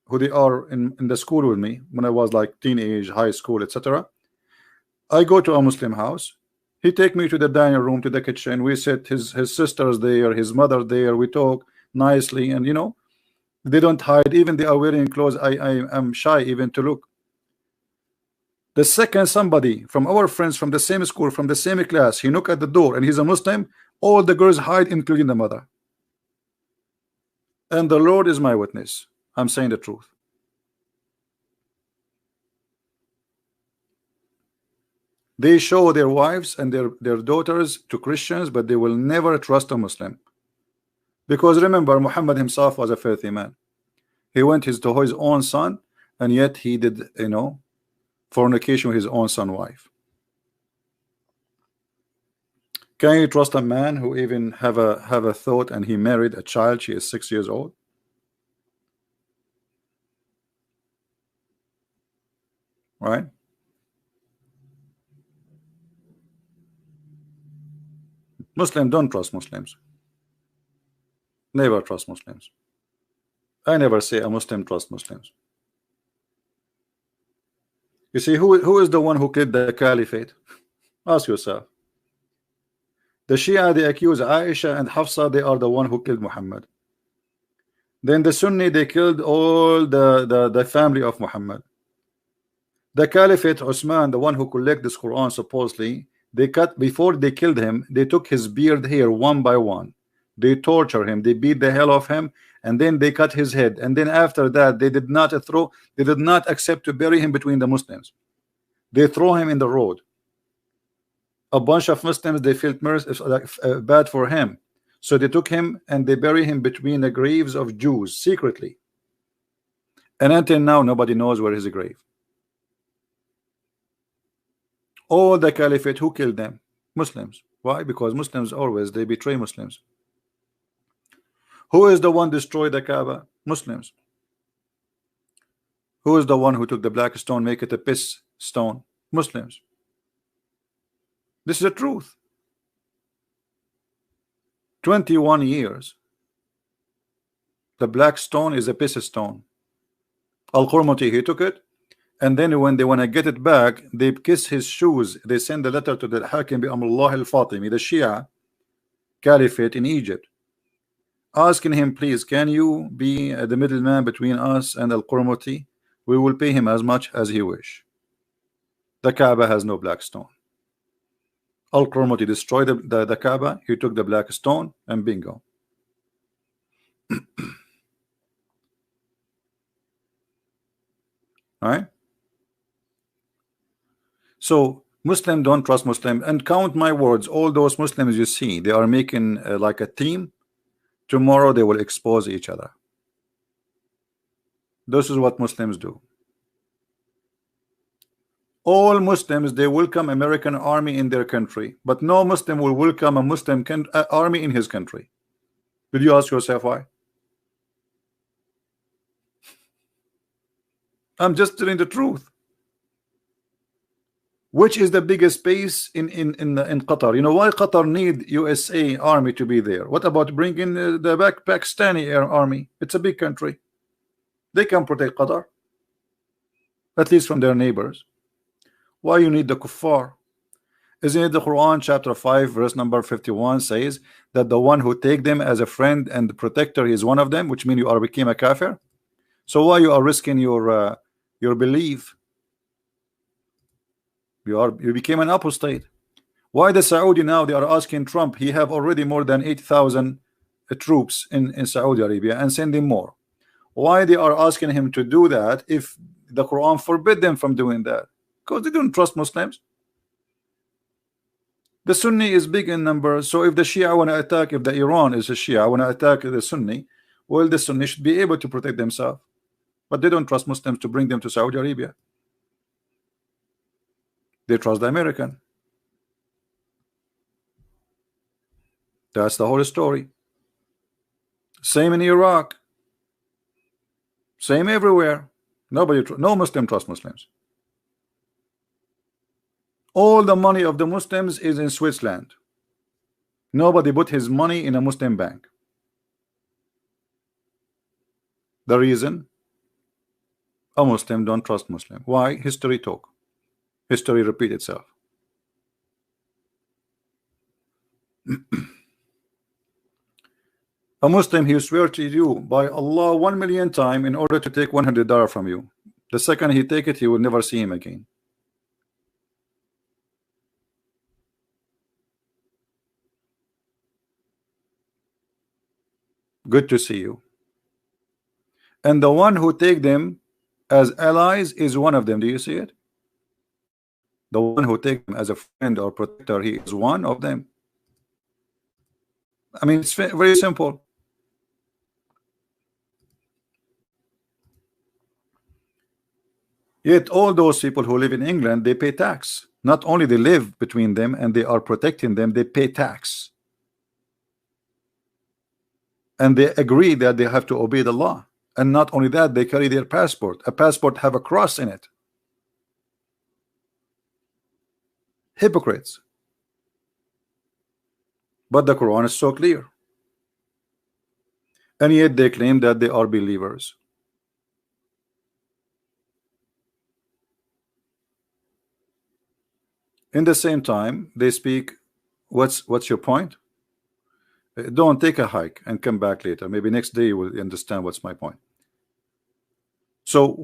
who they are in the school with me, when I was like teenage, high school, etc., I go to a Muslim house. He take me to the dining room, to the kitchen. We sit, his sisters there, his mother there. We talk nicely, and you know, they don't hide. Even they are wearing clothes. I am shy even to look. The second somebody from our friends from the same school, from the same class, he knock at the door and he's a Muslim, all the girls hide, including the mother. And the Lord is my witness. I'm saying the truth. They show their wives and their daughters to Christians, but they will never trust a Muslim. Because remember, Muhammad himself was a filthy man. He went to his own son, and yet he did, you know, fornication with his own son's wife. Can you trust a man who even have a thought and he married a child? She is 6 years old. Right? Muslims don't trust Muslims. Never trust Muslims. I never say a Muslim trust Muslims. You see, who is the one who killed the caliphate? Ask yourself. The Shia, they accuse Aisha and Hafsa, they are the one who killed Muhammad. Then the Sunni, they killed all the family of Muhammad. The caliphate, Osman, the one who collected this Quran, supposedly, they cut, before they killed him, they took his beard hair one by one. They torture him, they beat the hell of him, and then they cut his head. And then after that, they did not accept to bury him between the Muslims. They throw him in the road. A bunch of Muslims, they felt bad for him, so they took him and they bury him between the graves of Jews secretly. And until now, nobody knows where his grave. All the caliphate, who killed them? Muslims. Why? Because Muslims always, they betray Muslims. Who is the one destroyed the Kaaba? Muslims. Who is the one who took the black stone, make it a piss stone? Muslims. This is the truth. 21 years. The black stone is a piss stone. Al-Qurmuti, he took it, and then when they want to get it back, they kiss his shoes. They send a letter to the Hakim bi Amrullah al-Fatimi, the Shia caliphate in Egypt, asking him, please, can you be the middleman between us and Al-Qurmuti? We will pay him as much as he wish. The Kaaba has no black stone. Al-Qurmuti destroyed the Kaaba. He took the black stone, and bingo. Right? So Muslim don't trust Muslim, and count my words, all those Muslims you see, they are making like a team. Tomorrow they will expose each other. This is what Muslims do. All Muslims, they welcome American army in their country, but no Muslim will welcome a Muslim army in his country. Did you ask yourself why? I'm just telling the truth. Which is the biggest base in Qatar? You know why Qatar need USA army to be there? What about bringing the Pakistani army? It's a big country. They can protect Qatar, at least from their neighbors. Why you need the kuffar? Isn't it the Quran chapter 5 verse number 51 says that the one who take them as a friend and the protector is one of them, which means you are became a kafir? So why you are risking your belief? You became an apostate. Why the Saudi now they are asking Trump? He have already more than 8,000 troops in Saudi Arabia and sending more. Why they are asking him to do that if the Quran forbid them from doing that? Because they don't trust Muslims. The Sunni is big in numbers, so if the Shia want to attack, if the Iran is a Shia want to attack the Sunni, well, the Sunni should be able to protect themselves, but they don't trust Muslims to bring them to Saudi Arabia. They trust the American. That's the whole story. Same in Iraq. Same everywhere. No Muslim trusts Muslims. All the money of the Muslims is in Switzerland. Nobody put his money in a Muslim bank. The reason? A Muslim don't trust Muslim. Why? History talk. History repeat itself. A Muslim, he swear to you by Allah 1 million times in order to take $100 from you. The second he take it, he will never see him again. Good to see you. And the one who take them as allies is one of them. Do you see it? The one who take them as a friend or protector, he is one of them. I mean, it's very simple. Yet all those people who live in England, they pay tax. Not only they live between them and they are protecting them, they pay tax. And they agree that they have to obey the law. And not only that, they carry their passport. A passport have a cross in it. Hypocrites. But the Quran is so clear. And yet they claim that they are believers. In the same time, they speak, what's your point? Don't take a hike and come back later. Maybe next day you will understand what's my point. So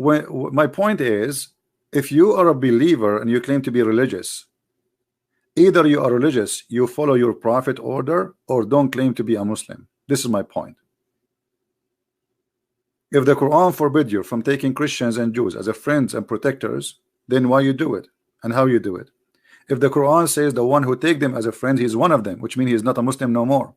my point is, if you are a believer and you claim to be religious, either you are religious, you follow your prophet order, or don't claim to be a Muslim. This is my point. If the Quran forbid you from taking Christians and Jews as a friends and protectors, then why you do it and how you do it? If the Quran says the one who take them as a friend, he's one of them, which means he's not a Muslim no more.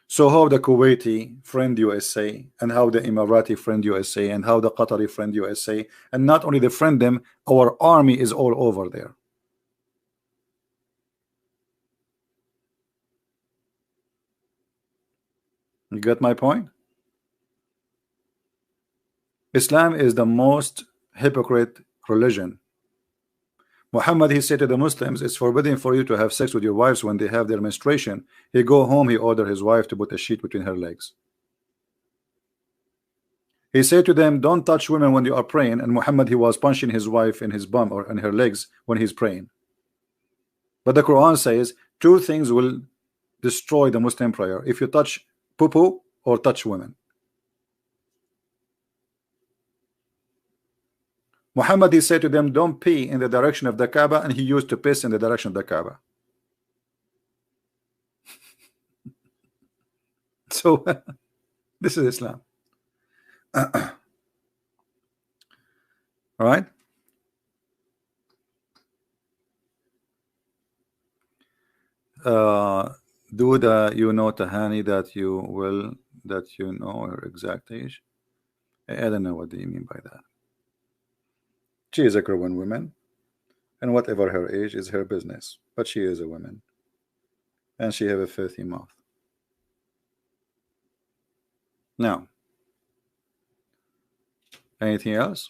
So how the Kuwaiti friend USA, and how the Emirati friend USA, and how the Qatari friend USA, and not only the friend them, our army is all over there. You got my point? Islam is the most hypocrite religion. Muhammad, he said to the Muslims, it's forbidden for you to have sex with your wives when they have their menstruation. He go home, he ordered his wife to put a sheet between her legs. He said to them, don't touch women when you are praying. And Muhammad, he was punching his wife in his bum or in her legs when he's praying. But the Quran says two things will destroy the Muslim prayer: if you touch poo-poo or touch women. Muhammad, he said to them, don't pee in the direction of the Kaaba, and he used to piss in the direction of the Kaaba. So this is Islam. All right. Dude, you know Tahani that you know her exact age. I don't know what do you mean by that. She is a grown woman, and whatever her age is her business. But she is a woman, and she have a filthy mouth. Now, anything else?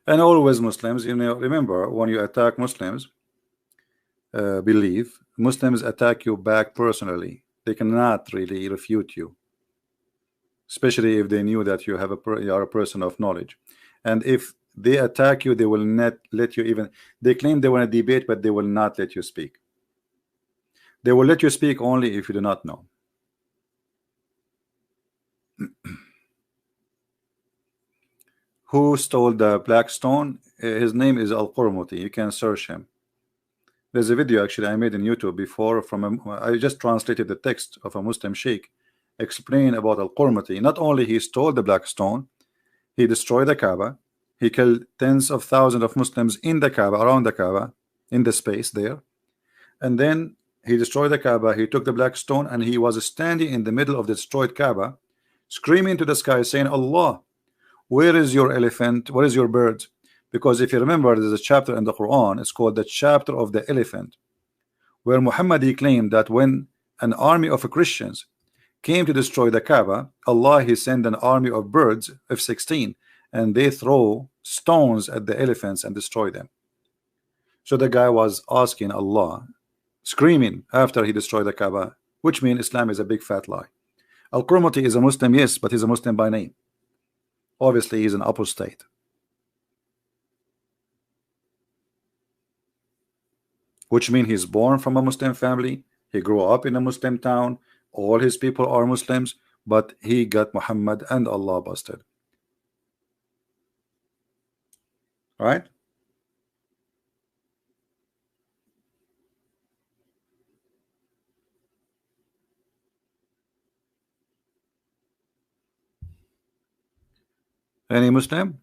And always Muslims, you know, remember when you attack Muslims, believe Muslims attack you back personally. They cannot really refute you, especially if they knew that you are a person of knowledge. And if they attack you, they will not let you even. They claim they want to debate, but they will not let you speak. They will let you speak only if you do not know. Who stole the black stone? His name is Al-Qurmuti. You can search him. There's a video actually I made in YouTube before I just translated the text of a Muslim sheikh explain about Al-Qurmuti. Not only he stole the black stone, he destroyed the Kaaba, he killed tens of thousands of Muslims in the Kaaba, around the Kaaba, in the space there, and then he destroyed the Kaaba. He took the black stone and he was standing in the middle of the destroyed Kaaba, screaming to the sky, saying, Allah, where is your elephant? Where is your bird? Because if you remember, there's a chapter in the Quran, it's called the chapter of the elephant, where Muhammad, he claimed that when an army of Christians came to destroy the Kaaba, Allah, he sent an army of birds, F-16, and they throw stones at the elephants and destroy them. So the guy was asking Allah, screaming after he destroyed the Kaaba, which means Islam is a big fat lie. Al-Qurmuti is a Muslim, yes, but he's a Muslim by name. Obviously he's an apostate. Which means he's born from a Muslim family, he grew up in a Muslim town, all his people are Muslims, but he got Muhammad and Allah busted. Right? Any Muslim?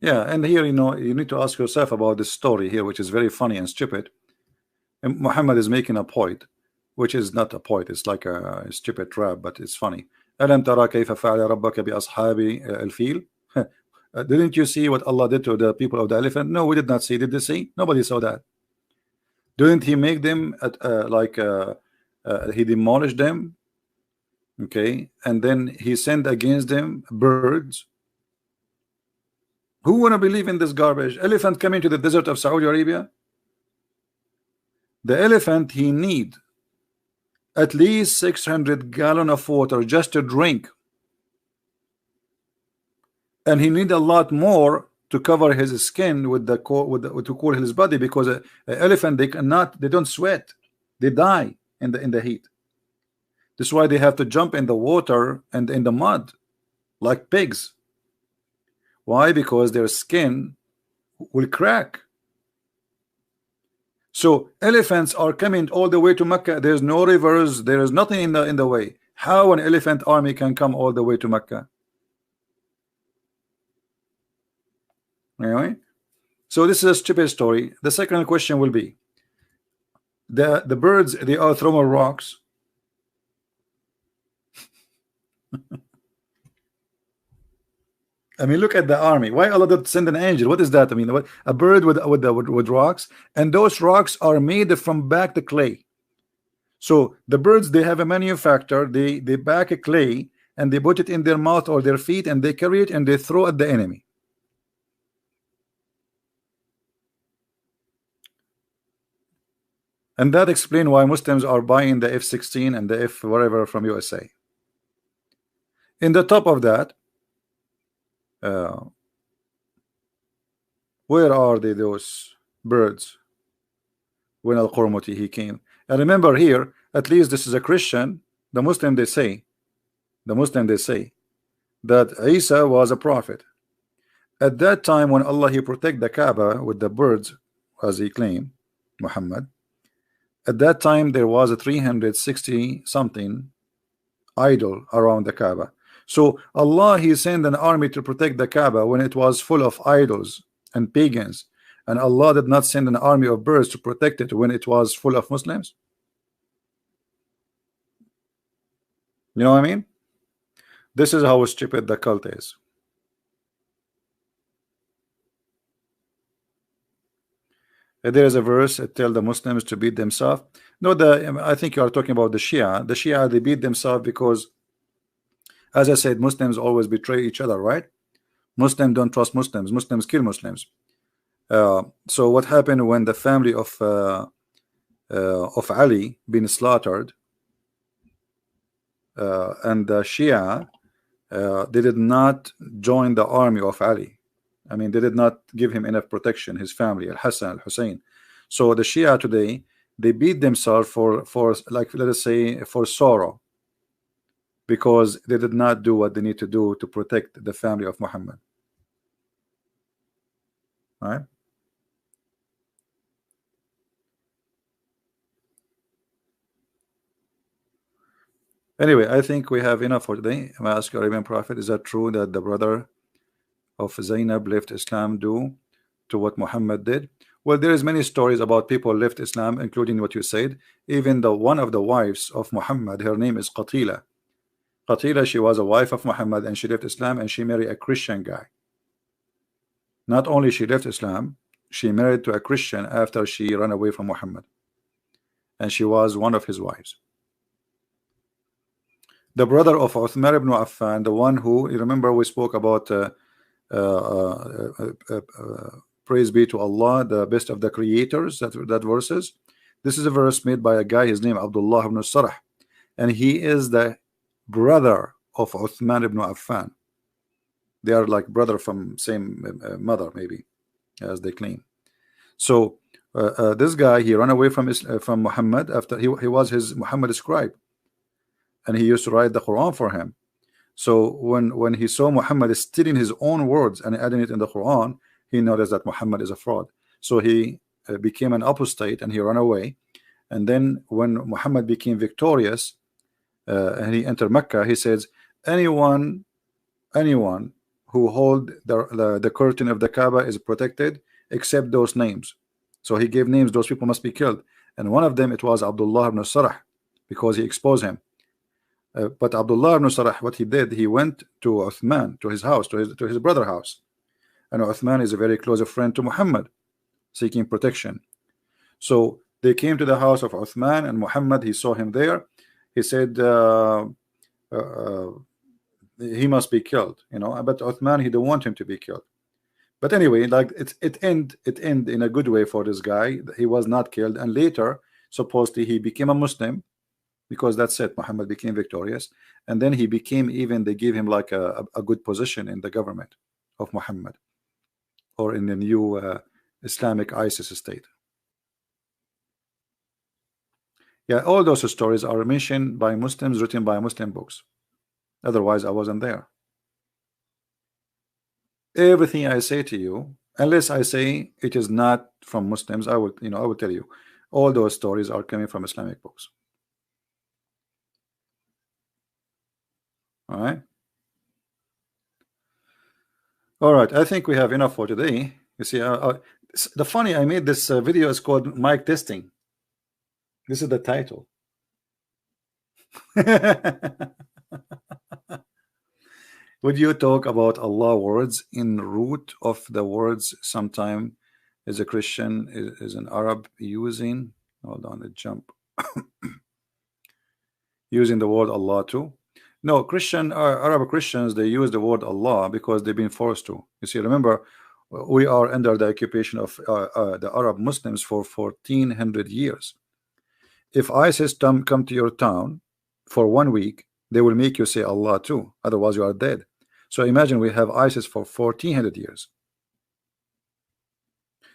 Yeah, and here, you know, you need to ask yourself about this story here, which is very funny and stupid. And Muhammad is making a point, which is not a point, it's like a stupid rap, but it's funny. ألم ترى كيف فعل ربك بأصحاب الفيل? Didn't you see what Allah did to the people of the elephant? No, we did not see. Did they see? Nobody saw that. Didn't He make them He demolished them? Okay, and then He sent against them birds. Who wanna believe in this garbage? Elephant coming to the desert of Saudi Arabia. The elephant, he need at least 600 gallons of water just to drink, and he need a lot more to cover his skin with the to cool his body, because a elephant, they don't sweat, they die in the heat. That's why they have to jump in the water and in the mud like pigs. Why? Because their skin will crack. So elephants are coming all the way to Mecca. There's no rivers, there is nothing in the way. How an elephant army can come all the way to Mecca? Anyway, so this is a stupid story. The second question will be, the birds, they are throwing rocks. I mean, look at the army. Why Allah did send an angel? What is that? I mean, what, a bird with rocks, and those rocks are made from back the clay. So the birds, they have a manufacturer. They back a clay and they put it in their mouth or their feet, and they carry it and they throw at the enemy. And that explains why Muslims are buying the F-16 and the F whatever from USA. In the top of that, where are those birds when Al-Qurmuti he came? And remember here, at least this is a Christian. The Muslim, they say that Isa was a prophet. At that time, when Allah he protect the Kaaba with the birds, as he claimed, Muhammad, at that time there was a 360 something idol around the Kaaba. So Allah he sent an army to protect the Kaaba when it was full of idols and pagans, and Allah did not send an army of birds to protect it when it was full of Muslims. You know what I mean? This is how stupid the cult is. There is a verse that tell the Muslims to beat themselves. No, I think you are talking about the Shia. The Shia, they beat themselves because, as I said, Muslims always betray each other, right? Muslims don't trust Muslims. Muslims kill Muslims. So what happened when the family of Ali been slaughtered, and the Shia, they did not join the army of Ali. I mean, they did not give him enough protection, his family, Al-Hassan, Al-Hussein. So the Shia today, they beat themselves for like, let us say, for sorrow, because they did not do what they need to do to protect the family of Muhammad. All right? Anyway, I think we have enough for today. I'm asking Arabian Prophet, is that true that the brother of Zainab left Islam due to what Muhammad did? Well, there is many stories about people left Islam, including what you said. Even the one of the wives of Muhammad, her name is Qatila. Qatila, she was a wife of Muhammad, and she left Islam and she married a Christian guy. Not only she left Islam, she married to a Christian after she ran away from Muhammad, and she was one of his wives. The brother of Uthman ibn Affan, the one who, you remember we spoke about praise be to Allah, the best of the creators, that verses. This is a verse made by a guy, his name Abdullah ibn Sarh, and he is the brother of Uthman ibn Affan. They are like brother from same mother, maybe, as they claim. So this guy, he ran away from Muhammad after he was his Muhammad scribe, and he used to write the Quran for him. So when he saw Muhammad stealing his own words and adding it in the Quran, he noticed that Muhammad is a fraud. So he became an apostate and he ran away. And then when Muhammad became victorious and he entered Mecca, he says, anyone who hold the curtain of the Kaaba is protected except those names. So he gave names, those people must be killed. And one of them, it was Abdullah ibn Sarah, because he exposed him. But Abdullah ibn Sarah, what he did, he went to Uthman, to his house, to his brother's house. And Uthman is a very close friend to Muhammad, seeking protection. So they came to the house of Uthman, and Muhammad, he saw him there. He said, he must be killed, you know. But Uthman, he don't want him to be killed. But anyway, like it end in a good way for this guy. He was not killed, and later supposedly he became a Muslim, because that's it. Muhammad became victorious, and then he became, even they gave him like a good position in the government of Muhammad, or in the new Islamic ISIS state. Yeah, all those stories are mentioned by Muslims, written by Muslim books. Otherwise, I wasn't there. Everything I say to you, unless I say it is not from Muslims, I will, I will tell you, all those stories are coming from Islamic books. All right. All right. I think we have enough for today. You see, the funny, I made this video is called mic testing. This is the title. Would you talk about Allah words in root of the words sometime as a Christian is an Arab using, hold on, a jump, using the word Allah too? No, Arab Christians, they use the word Allah because they've been forced to. You see, remember, we are under the occupation of the Arab Muslims for 1400 years. If ISIS come to your town for 1 week, they will make you say Allah too, otherwise you are dead. So imagine we have ISIS for 1400 years.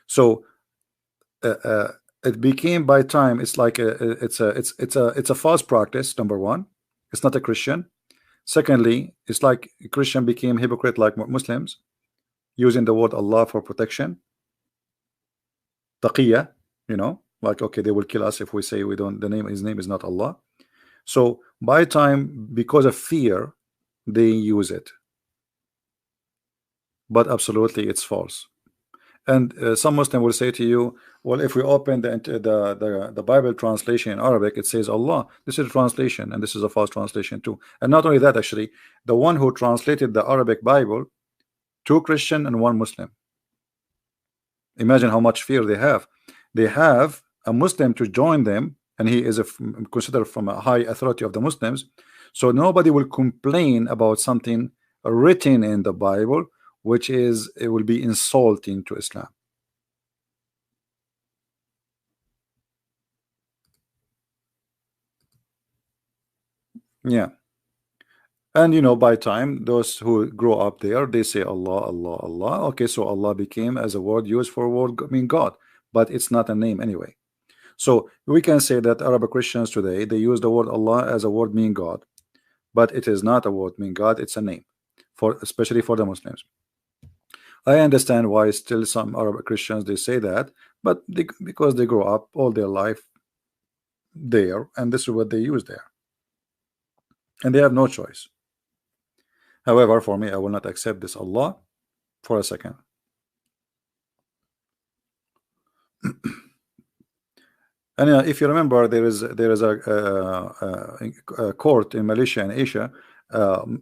So it became, by time, it's like it's a false practice. Number one, it's not a Christian. Secondly, it's like a Christian became hypocrite like Muslims, using the word Allah for protection. Taqiyya, like, okay, they will kill us if we say we don't, his name is not Allah. So by time, because of fear, they use it. But absolutely it's false. And some Muslim will say to you, well, if we open the Bible translation in Arabic, it says Allah. This is a translation, and this is a false translation too. And not only that, actually, the one who translated the Arabic Bible, 2 Christian and 1 Muslim. Imagine how much fear they have. They have a Muslim to join them, and he is considered from a high authority of the Muslims. So nobody will complain about something written in the Bible, which is, it will be insulting to Islam. Yeah. And by time, those who grow up there, they say Allah, Allah, Allah. Okay, so Allah became as a word used for God, but it's not a name anyway. So we can say that Arab Christians today, they use the word Allah as a word meaning God, but it is not a word meaning God, it's a name, especially for the Muslims. I understand why still some Arab Christians, they say that, but because they grow up all their life there, and this is what they use there, and they have no choice. However, for me, I will not accept this Allah for a second. And if you remember, there is a court in Malaysia and Asia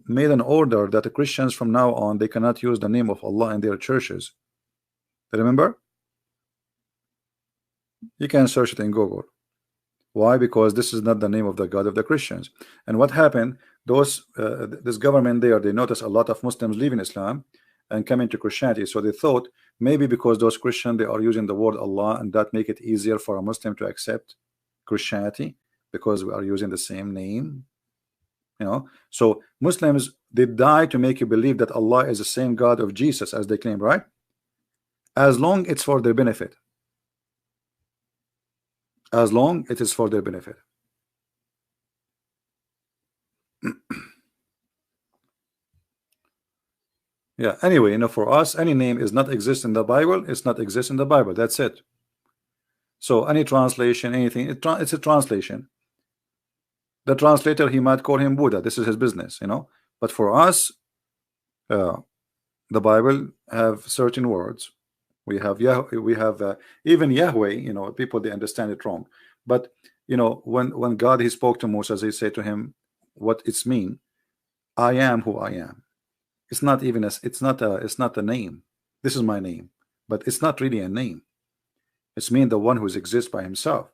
made an order that the Christians from now on, they cannot use the name of Allah in their churches. Remember? You can search it in Google. Why? Because this is not the name of the God of the Christians. And what happened? This government there, they noticed a lot of Muslims leaving Islam and coming to Christianity. So they thought maybe because those Christians, they are using the word Allah, and that make it easier for a Muslim to accept Christianity because we are using the same name. So Muslims, they die to make you believe that Allah is the same God of Jesus as they claim, right? As long it's for their benefit. As long it is for their benefit. Yeah, anyway, for us, any name is not exist in the Bible, it's not exist in the Bible. That's it. So any translation, anything, it's a translation. The translator, he might call him Buddha. This is his business, But for us, The Bible have certain words. We have Yahweh, we have even Yahweh, people they understand it wrong. But when God he spoke to Moses, he said to him what it's mean. I am who I am. It's not even it's not a name. This is my name, but it's not really a name. It's mean the one who exists by himself.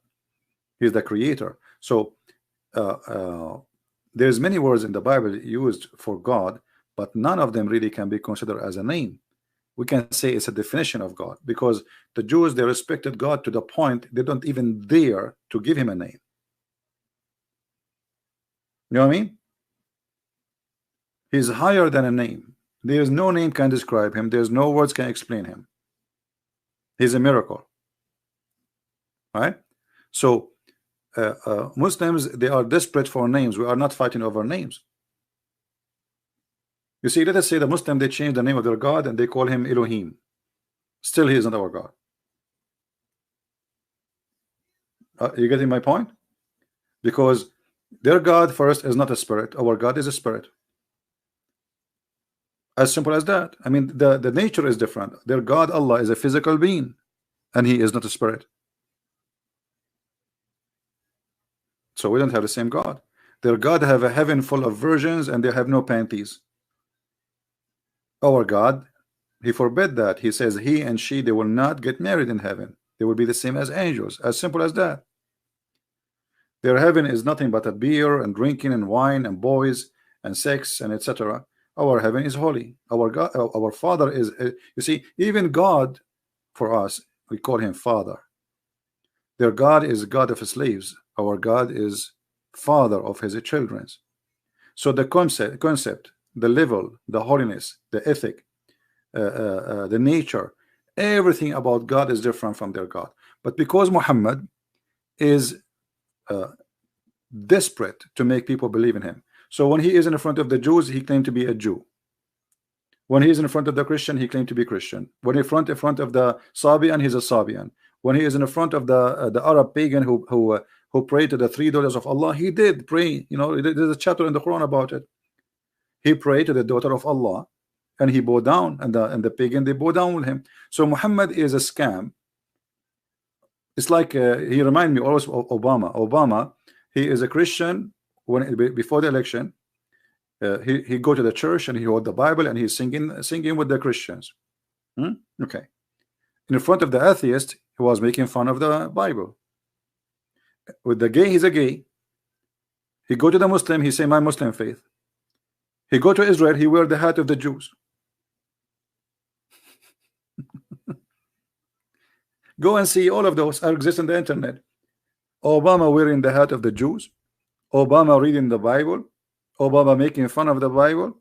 He's the creator. So uh, uh, there's many words in the Bible used for God, but none of them really can be considered as a name. We can say it's a definition of God, because the Jews they respected God to the point they don't even dare to give him a name. You know what I mean? He's higher than a name. There is no name can describe him. There's no words can explain him. He's a miracle, right? So Muslims they are desperate for names. We are not fighting over names. You see, let us say the Muslim they change the name of their God and they call him Elohim. Still, he is not our God. You getting my point? Because their God first is not a spirit. Our God is a spirit. As simple as that. I mean, the nature is different. Their God Allah is a physical being, and he is not a spirit. So we don't have the same God. Their God have a heaven full of virgins, and they have no panties. Our God, he forbid that. He says he and she they will not get married in heaven. They will be the same as angels. As simple as that. Their heaven is nothing but a beer and drinking and wine and boys and sex and etc. Our heaven is holy. Our God, our Father is. You see, even God, for us, we call him Father. Their God is God of slaves. Our God is Father of his children. So the concept, the level, the holiness, the ethic, the nature, everything about God is different from their God. But because Muhammad is desperate to make people believe in him, so when he is in front of the Jews, he claimed to be a Jew. When he is in front of the Christian, he claimed to be Christian. When in front of the Sabian, he's a Sabian. When he is in front of the Arab pagan who prayed to the three daughters of Allah, he did pray. There's a chapter in the Quran about it. He prayed to the daughter of Allah, and he bowed down, and the pagan they bow down with him. So Muhammad is a scam. It's like he reminded me always of Obama. Obama, he is a Christian. Before the election, he go to the church and he hold the Bible and he's singing with the Christians. Okay. In front of the atheist, he was making fun of the Bible. With the gay, he's a gay. He go to the Muslim, he say my Muslim faith. He go to Israel, he wear the hat of the Jews. Go and see, all of those are exist on the internet. Obama wearing the hat of the Jews, Obama reading the Bible, Obama making fun of the Bible,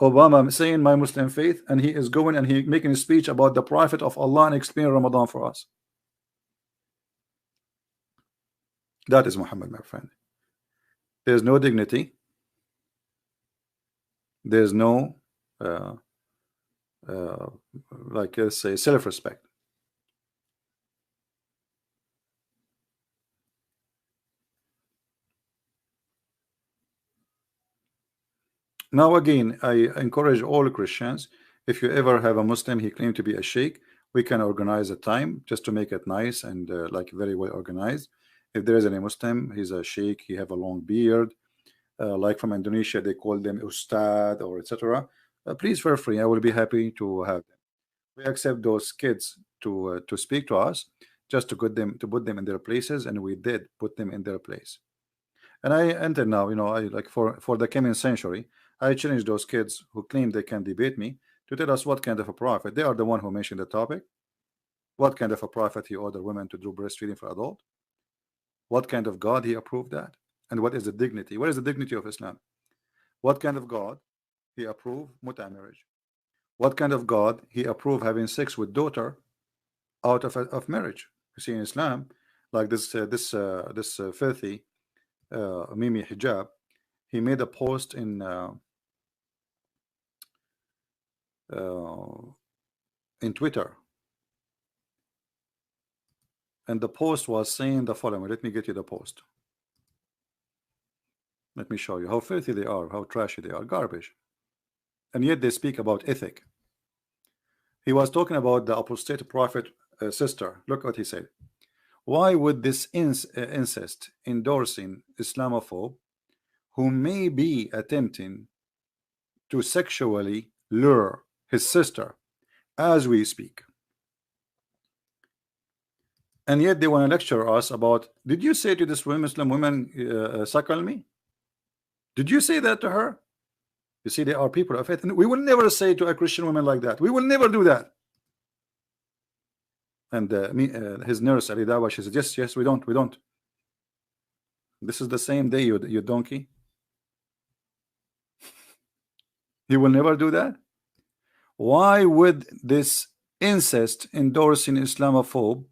Obama saying my Muslim faith, and he is going and he making a speech about the Prophet of Allah and explaining Ramadan for us. That is Muhammad, my friend. There's no dignity. There's no like let's say self-respect. Now again, I encourage all Christians, if you ever have a Muslim he claimed to be a sheikh, we can organize a time just to make it nice and like very well organized. If there is any Muslim, he's a sheikh, he have a long beard, like from Indonesia they call them ustad or etc. Please feel free, I will be happy to have them. We accept those kids to speak to us, just to put them in their places, and we did put them in their place. And I enter now, I like for the coming century, I challenge those kids who claim they can debate me to tell us what kind of a prophet. They are the one who mentioned the topic. What kind of a prophet he ordered women to do breastfeeding for adult? What kind of God he approved that? And what is the dignity? What is the dignity of Islam? What kind of God he approved muta marriage? What kind of God he approved having sex with daughter out of marriage? You see in Islam, like this filthy Mimi Hijab, he made a post in Twitter, and the post was saying the following. Let me get you the post. Let me show you how filthy they are, how trashy they are, garbage, and yet they speak about ethic. He was talking about the apostate prophet sister. Look what he said. Why would this incest endorsing Islamophobe who may be attempting to sexually lure his sister as we speak, and yet they want to lecture us about, did you say to this Muslim woman, suckle me? Did you say that to her? You see, there are people of faith, and we will never say to a Christian woman like that. We will never do that. And his nurse Ali Dawa, she said, yes, we don't. This is the same day, you donkey. He will never do that. Why would this incest endorsing Islamophobe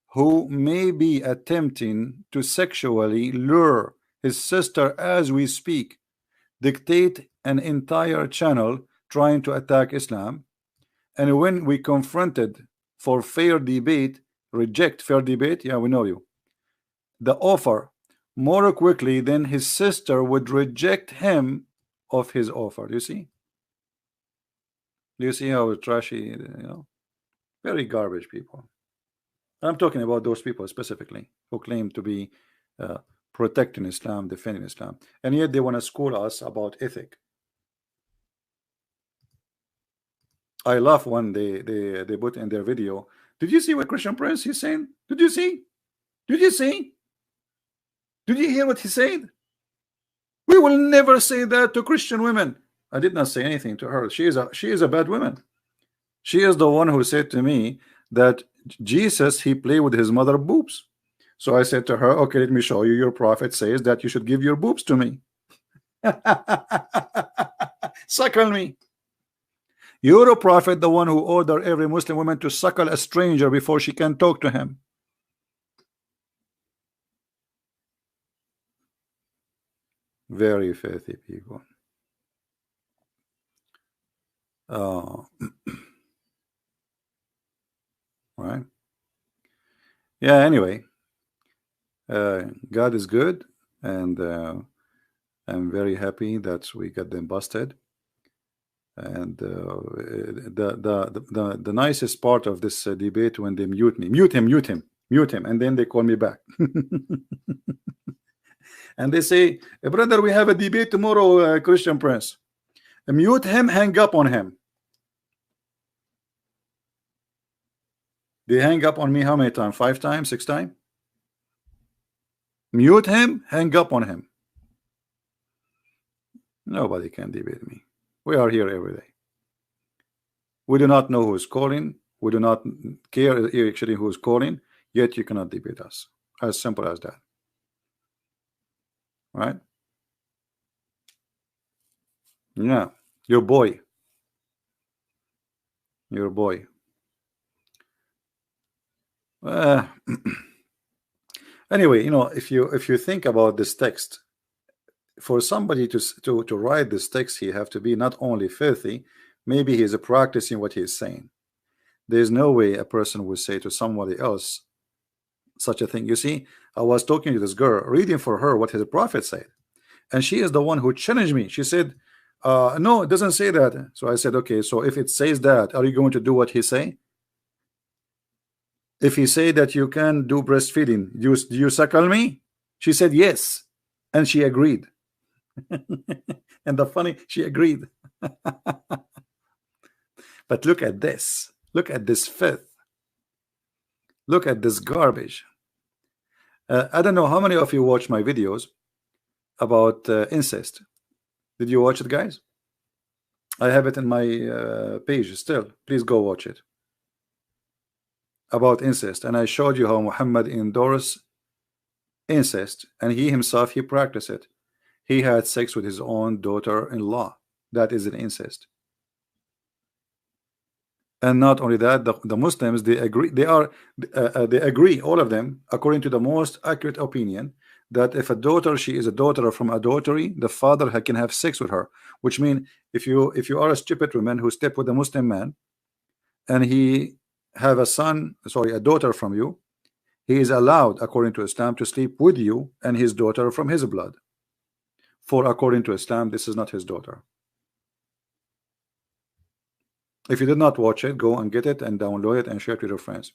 who may be attempting to sexually lure his sister as we speak dictate an entire channel trying to attack Islam, and when we confronted for fair debate, reject fair debate? Yeah, we know you. The offer more quickly than his sister would reject him of his offer. Do you see? Do you see how trashy, very garbage people. I'm talking about those people specifically who claim to be protecting Islam, defending Islam, and yet they want to school us about ethic. I love when they put in their video, did you see what Christian Prince is saying? Did you see? Did you see? Did you hear what he said? We will never say that to Christian women. I did not say anything to her. She is a bad woman. She is the one who said to me that Jesus, he played with his mother boobs. So I said to her, okay, let me show you. Your prophet says that you should give your boobs to me. Suckle me. You're a prophet, the one who ordered every Muslim woman to suckle a stranger before she can talk to him. Very filthy people. Right. Yeah, anyway, God is good, and I'm very happy that we got them busted. And the nicest part of this debate, when they mute me, mute him, and then they call me back. And they say, brother, we have a debate tomorrow, Christian Prince. Mute him, hang up on him. They hang up on me how many times? 5 times, 6 times? Mute him, hang up on him. Nobody can debate me. We are here every day. We do not know who is calling. We do not care actually who is calling, yet you cannot debate us. As simple as that. Right? Yeah, your boy. Your boy. Anyway, if you think about this text, for somebody to write this text, he have to be not only filthy, maybe he is practicing what he is saying. There's no way a person would say to somebody else such a thing. You see, I was talking to this girl, reading for her what his prophet said, and she is the one who challenged me. She said, no, it doesn't say that. So I said, okay, so if it says that, are you going to do what he say? If he say that you can do breastfeeding, do you suckle me? She said yes, and she agreed. And the funny, she agreed. But look at this. Look at this filth. Look at this garbage. I don't know how many of you watch my videos about incest. Did you watch it, guys? I have it in my page still. Please go watch it. About incest. And I showed you how Muhammad endorsed incest, and he himself, he practiced it. He had sex with his own daughter-in-law. That is an incest. And not only that, the Muslims, they agree. They agree, all of them, according to the most accurate opinion, that if a daughter, she is a daughter from adultery, the father can have sex with her. Which means if you are a stupid woman who step with a Muslim man, and he have a daughter from you, he is allowed, according to Islam, to sleep with you and his daughter from his blood. For according to Islam, this is not his daughter. If you did not watch it, go and get it and download it and share it with your friends.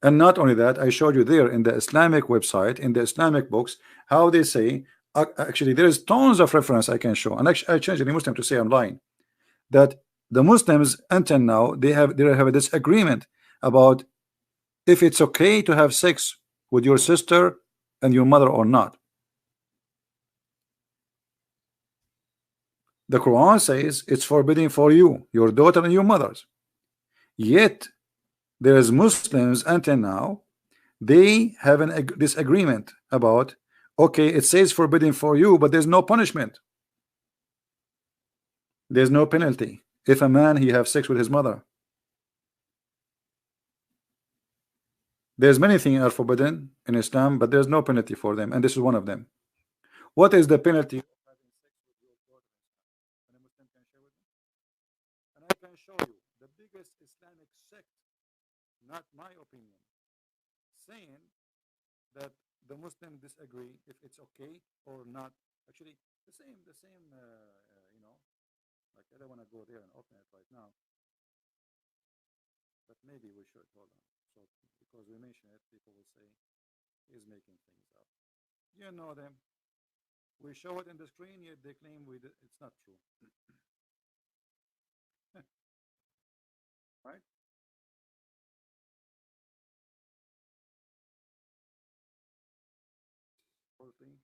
And not only that, I showed you there in the Islamic website, in the Islamic books, how they say, actually there is tons of reference I can show. And actually I changed the Muslim to say I'm lying, that the Muslims until now they have a disagreement about if it's okay to have sex with your sister and your mother or not. The Quran says it's forbidden for you, your daughter and your mothers. Yet there is Muslims until now, they have an disagreement about, okay, it says forbidden for you, but there's no punishment. There's no penalty if a man he have sex with his mother. There's many things are forbidden in Islam, but there's no penalty for them, and this is one of them. What is the penalty of having sex with your daughter? And a Muslim can share with me? And I can show you the biggest Islamic sect, not my opinion, saying that the Muslim disagree if it's okay or not. Actually, the same, you know, like I don't want to go there and open it right now, but maybe we should. Hold on. So because we mention it, people will say he's making things up. You know them. We show it in the screen, yet they claim it's not true. Right? Fourthly,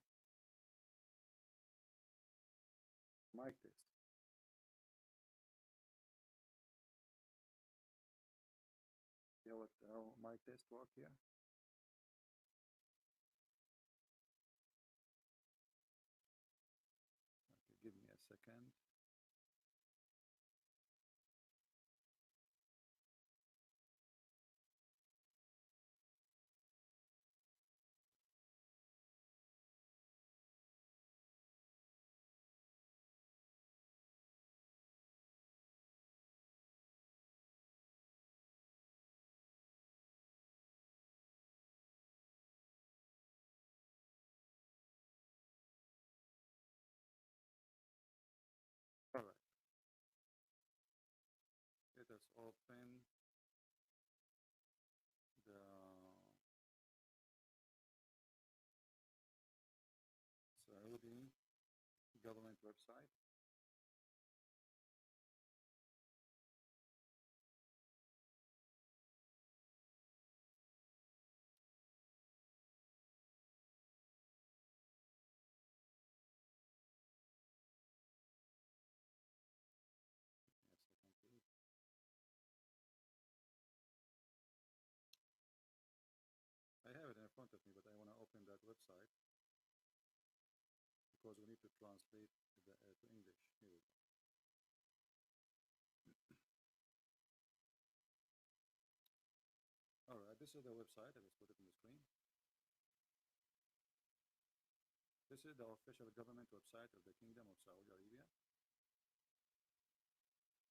mic test. You know what how mic test work here? Okay, give me a second. All right. Let us open the Saudi government website. I have it in front of me, but I want to open that website because we need to translate to English. Here we go. All right, this is the website. I just put it on the screen. This is the official government website of the Kingdom of Saudi Arabia.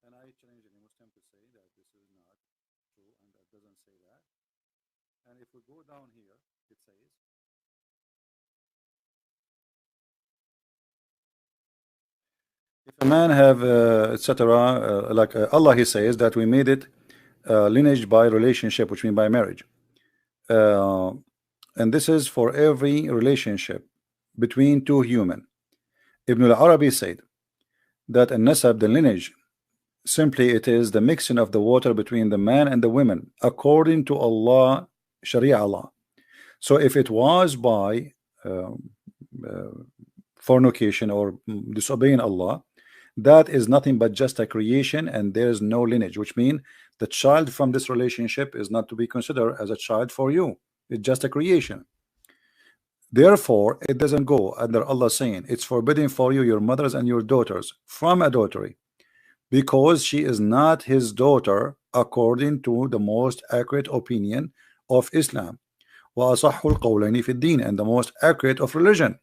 And I challenge any Muslim to say that this is not true and that doesn't say that. And if we go down here, it says, if a man have etc. Like Allah, He says that we made it lineage by relationship, which means by marriage. And this is for every relationship between two human. Ibn al-Arabi said that a nasab, the lineage, simply it is the mixing of the water between the man and the women according to Allah, Sharia Allah. So if it was by fornication or disobeying Allah, that is nothing but just a creation, and there is no lineage, which means the child from this relationship is not to be considered as a child for you. It's just a creation. Therefore, it doesn't go under Allah saying it's forbidden for you, your mothers and your daughters from adultery, because she is not his daughter according to the most accurate opinion of Islam, وأصح القولين في الدين, and the most accurate of religion.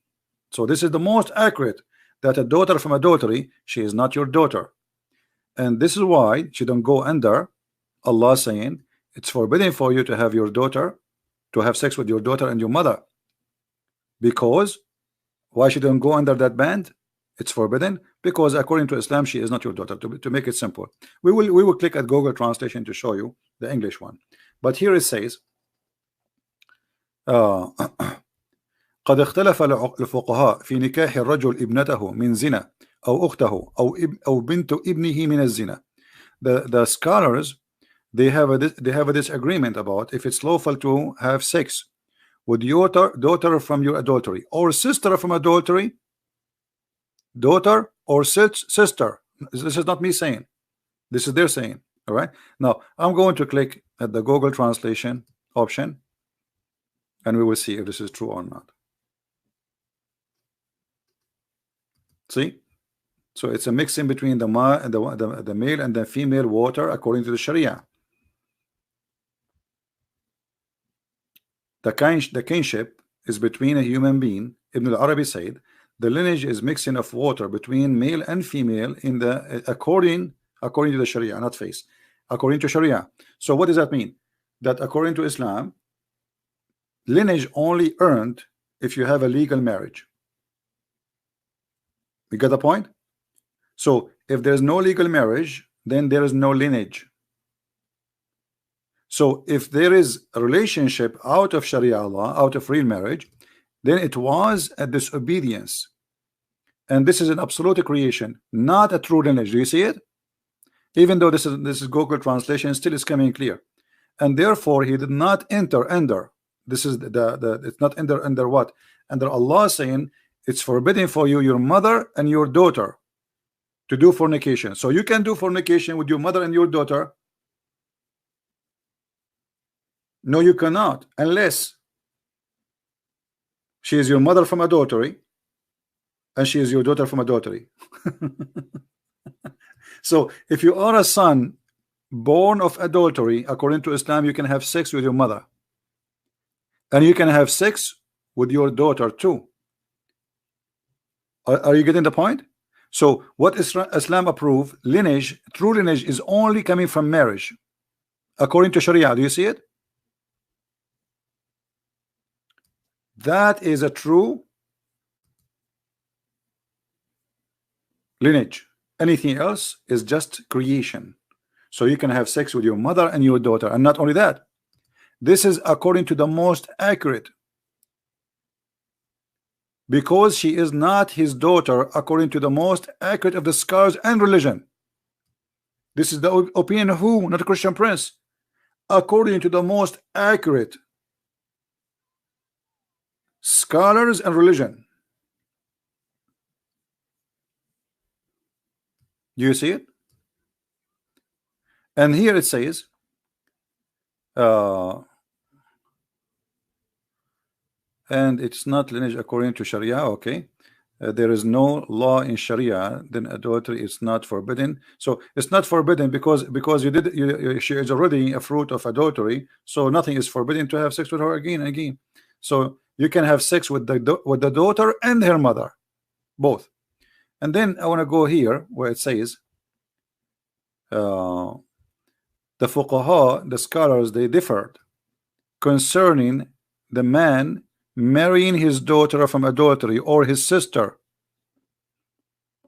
So this is the most accurate, that a daughter from adultery, she is not your daughter. And this is why she don't go under Allah saying it's forbidden for you to have your daughter, to have sex with your daughter and your mother. Because why she don't go under that band? It's forbidden because according to Islam she is not your daughter. To make it simple, we will click at Google Translation to show you the English one. But here it says قد اختلف الفقهاء في نكاح الرجل ابنته من زنا أو أخته أو بنت ابنه من الزنا. The scholars they have a disagreement about if it's lawful to have sex with your daughter from your adultery or sister from adultery, daughter or sister. This is not me saying, this is their saying. All right, now I'm going to click at the Google Translation option and we will see if this is true or not. See, so it's a mixing between the male and the female water according to the Sharia. The kinship is between a human being. Ibn al-Arabi said the lineage is mixing of water between male and female in the according to the Sharia, not face, according to Sharia. So what does that mean? That according to Islam, lineage only earned if you have a legal marriage. You get the point? So if there's no legal marriage, then there is no lineage. So if there is a relationship out of Sharia law, out of real marriage, then it was a disobedience. And this is an absolute creation, not a true lineage. Do you see it? Even though this is Google Translation, still is coming clear. And therefore he did not enter under. This is it's not under what? Under Allah saying it's forbidden for you, your mother and your daughter, to do fornication. So you can do fornication with your mother and your daughter. No, you cannot, unless she is your mother from adultery and she is your daughter from adultery. So if you are a son born of adultery, according to Islam, you can have sex with your mother and you can have sex with your daughter too. Are you getting the point? So what Islam approve, lineage, true lineage, is only coming from marriage according to Sharia. Do you see it? That is a true lineage. Anything else is just creation. So you can have sex with your mother and your daughter. And not only that, this is according to the most accurate, because she is not his daughter according to the most accurate of the scholars and religion. This is the opinion of who? Not a Christian Prince. According to the most accurate scholars and religion. Do you see it? And here it says and it's not lineage according to Sharia. Okay, there is no law in Sharia, then adultery is not forbidden. So it's not forbidden because she is already a fruit of adultery, so nothing is forbidden to have sex with her again and again. So you can have sex with the daughter and her mother, both. And then I want to go here where it says the fuqaha, the scholars, they differed concerning the man marrying his daughter from adultery, or his sister,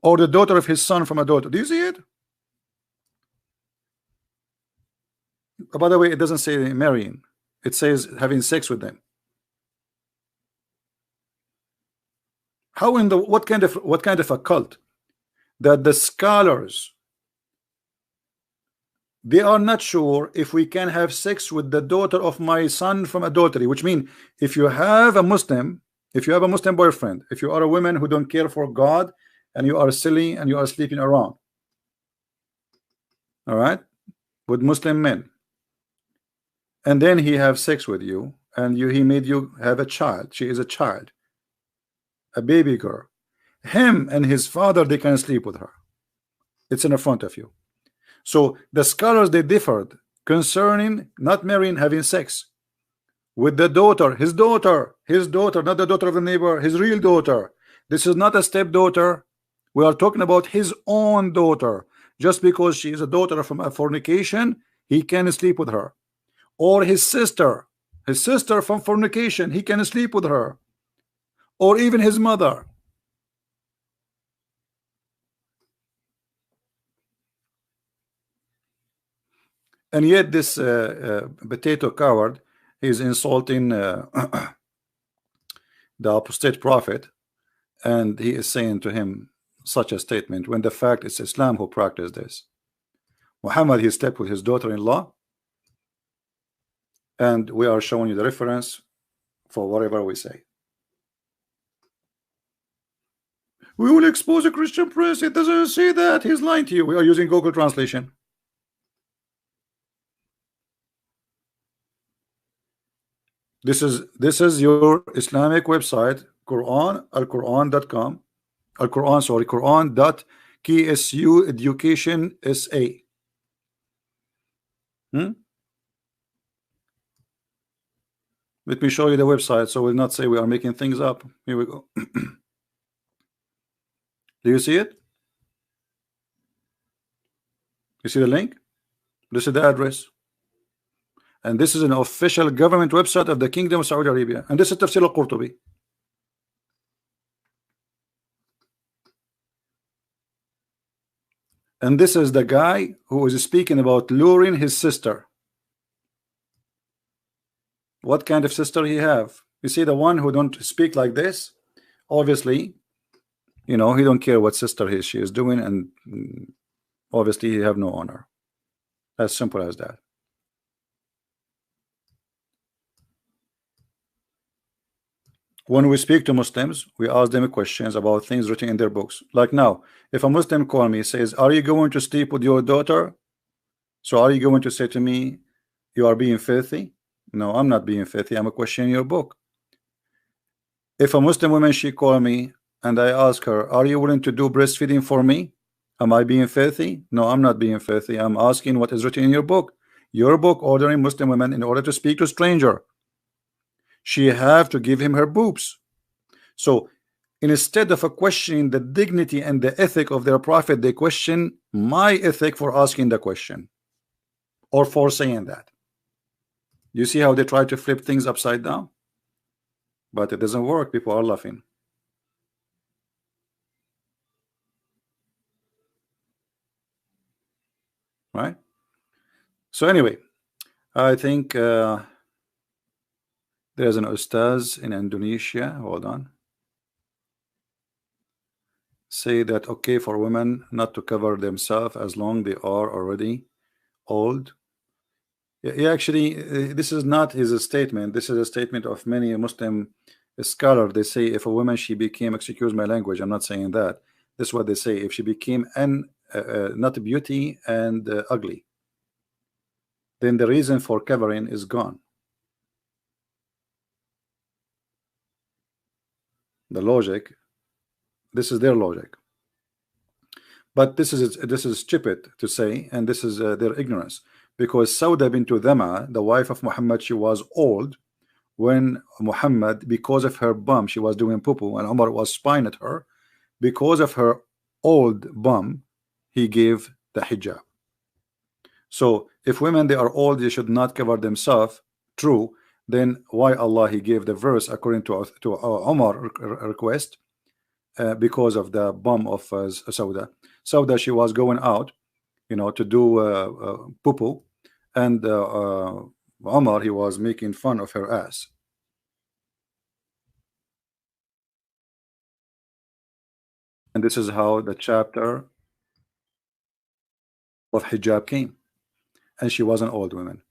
or the daughter of his son from adultery. Do you see it? By the way, it doesn't say marrying, it says having sex with them. How in the what kind of a cult that the scholars, they are not sure if we can have sex with the daughter of my son from adultery, which means if you have a Muslim boyfriend, if you are a woman who don't care for God and you are silly and you are sleeping around, all right, with Muslim men, and then he have sex with you and he made you have a child, she is a child, a baby girl, him and his father, they can sleep with her. It's in the front of you. So the scholars, they differed concerning not marrying, having sex with the daughter, his daughter, not the daughter of the neighbor, his real daughter. This is not a stepdaughter. We are talking about his own daughter. Just because she is a daughter from a fornication, he can sleep with her. Or his sister from fornication, he can sleep with her. Or even his mother. And yet this potato coward is insulting the apostate prophet, and he is saying to him such a statement when the fact is Islam who practiced this. Muhammad, he slept with his daughter-in-law, and we are showing you the reference for whatever we say. We will expose a Christian press. It doesn't say that. He's lying to you. We are using Google Translation. This is your Islamic website, Quran, alquran.com, Al-Quran, sorry, Quran.KSU Education SA. Let me show you the website so we'll not say we are making things up. Here we go. Do you see it? You see the link? This is the address. And this is an official government website of the Kingdom of Saudi Arabia. And this is Tafsir al-Qurtubi. And this is the guy who is speaking about luring his sister. What kind of sister he have? You see the one who don't speak like this? Obviously, you know, he don't care what sister she is doing, and obviously he have no honor. As simple as that. When we speak to Muslims, we ask them questions about things written in their books. Like now, if a Muslim call me, says, are you going to sleep with your daughter? So are you going to say to me, you are being filthy? No, I'm not being filthy. I'm questioning your book. If a Muslim woman, she call me and I ask her, are you willing to do breastfeeding for me? Am I being filthy? No, I'm not being filthy. I'm asking what is written in your book. Your book ordering Muslim women in order to speak to stranger, she have to give him her boobs. So instead of questioning the dignity and the ethic of their prophet, they question my ethic for asking the question or for saying that. You see how they try to flip things upside down? But it doesn't work. People are laughing. Right? So anyway, I think there's an ustaz in Indonesia. Hold on. Say that okay for women not to cover themselves as long they are already old. Yeah, actually, this is not his statement. This is a statement of many Muslim scholars. They say if a woman she became, excuse my language, I'm not saying that. This is what they say. If she became not beauty and ugly, then the reason for covering is gone. The logic, this is their logic. But this is stupid to say, and this is their ignorance. Because Sauda bint Dhama, the wife of Muhammad, she was old when Muhammad, because of her bum, she was doing poo-poo, and Umar was spying at her. Because of her old bum, he gave the hijab. So if women they are old, they should not cover themselves. True. Then why Allah he gave the verse according to Umar request? Because of the bum of Sauda. Sauda, she was going out, you know, to do poo-poo, and Umar, he was making fun of her ass. And this is how the chapter of hijab came. And she was an old woman,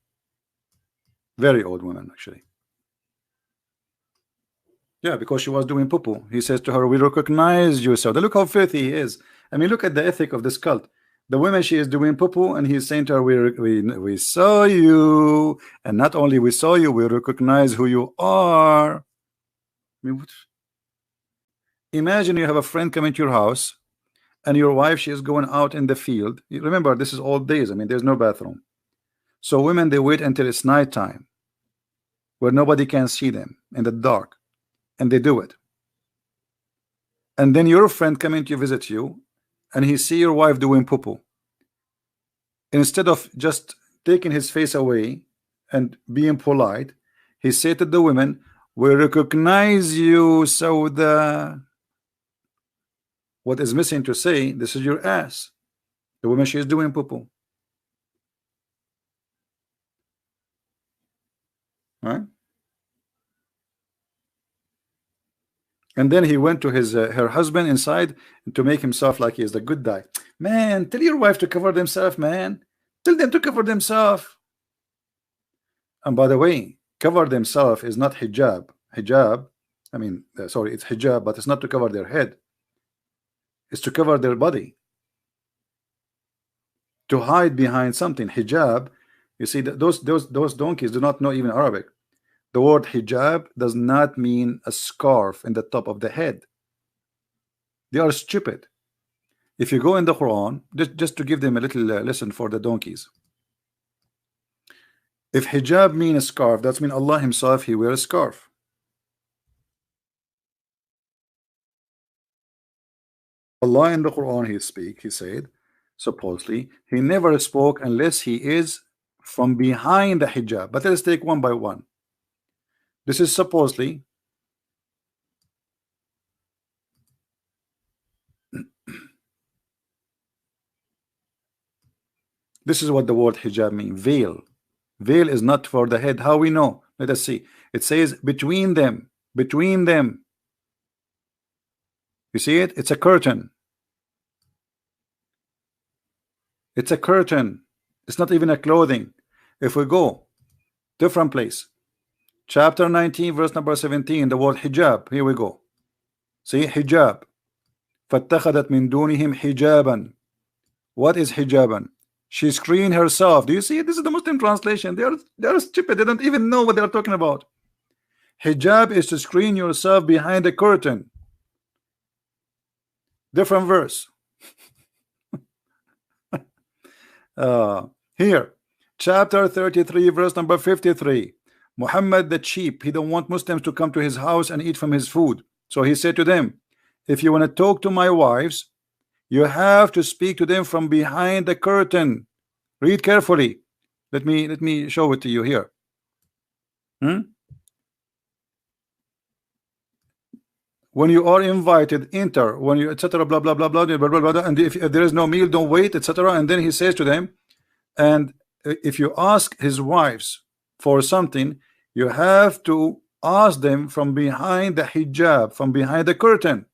very old woman actually. Yeah, because she was doing poo-poo. He says to her, we recognize you, Sauda. Look how filthy he is. I mean, look at the ethic of this cult. The woman, she is doing poo-poo, and he's saying to her, we saw you, and not only we saw you, we recognize who you are. I mean, what? Imagine you have a friend coming to your house, and your wife, she is going out in the field. You remember, this is old days. I mean, there's no bathroom. So women, they wait until it's nighttime, where nobody can see them in the dark, and they do it. And then your friend coming to visit you, and he see your wife doing poo-poo. Instead of just taking his face away and being polite, he said to the women, we recognize you, Sauda. What is missing to say, this is your ass. The woman, she is doing poo-poo. right? And then he went to his her husband inside to make himself like he is the good guy. Man, tell your wife to cover themselves, man. Tell them to cover themselves. And by the way, cover themselves is not hijab. Hijab, I mean, sorry, it's hijab, but it's not to cover their head. It's to cover their body. To hide behind something. Hijab, you see, that those donkeys do not know even Arabic. The word hijab does not mean a scarf in the top of the head. They are stupid. If you go in the Quran, just to give them a little lesson for the donkeys. If hijab means a scarf, that's mean Allah himself, he wears a scarf. Allah in the Quran, he said, supposedly, he never spoke unless he is from behind the hijab. But let's take one by one. This is supposedly this is what the word hijab means. Veil. Veil is not for the head. How we know? Let us see. It says between them. Between them. You see it? It's a curtain. It's a curtain. It's not even a clothing. If we go different place, chapter 19 verse number 17, the word hijab. Here we go. See hijab. فَاتَّخَذَتْ مِن دُونِهِمْ حِجَابًا. What is hijaban? She screened herself. Do you see it? This is the Muslim translation. They are stupid. They don't even know what they are talking about. Hijab is to screen yourself behind a curtain. Different verse. Here, chapter 33 verse number 53. Muhammad the cheap, he don't want Muslims to come to his house and eat from his food. So he said to them, if you want to talk to my wives, you have to speak to them from behind the curtain. Read carefully. Let me show it to you here. When you are invited, enter. When you etc. Blah blah blah blah blah blah blah. And if there is no meal, don't wait, etc. And then he says to them, and if you ask his wives for something, you have to ask them from behind the hijab, from behind the curtain.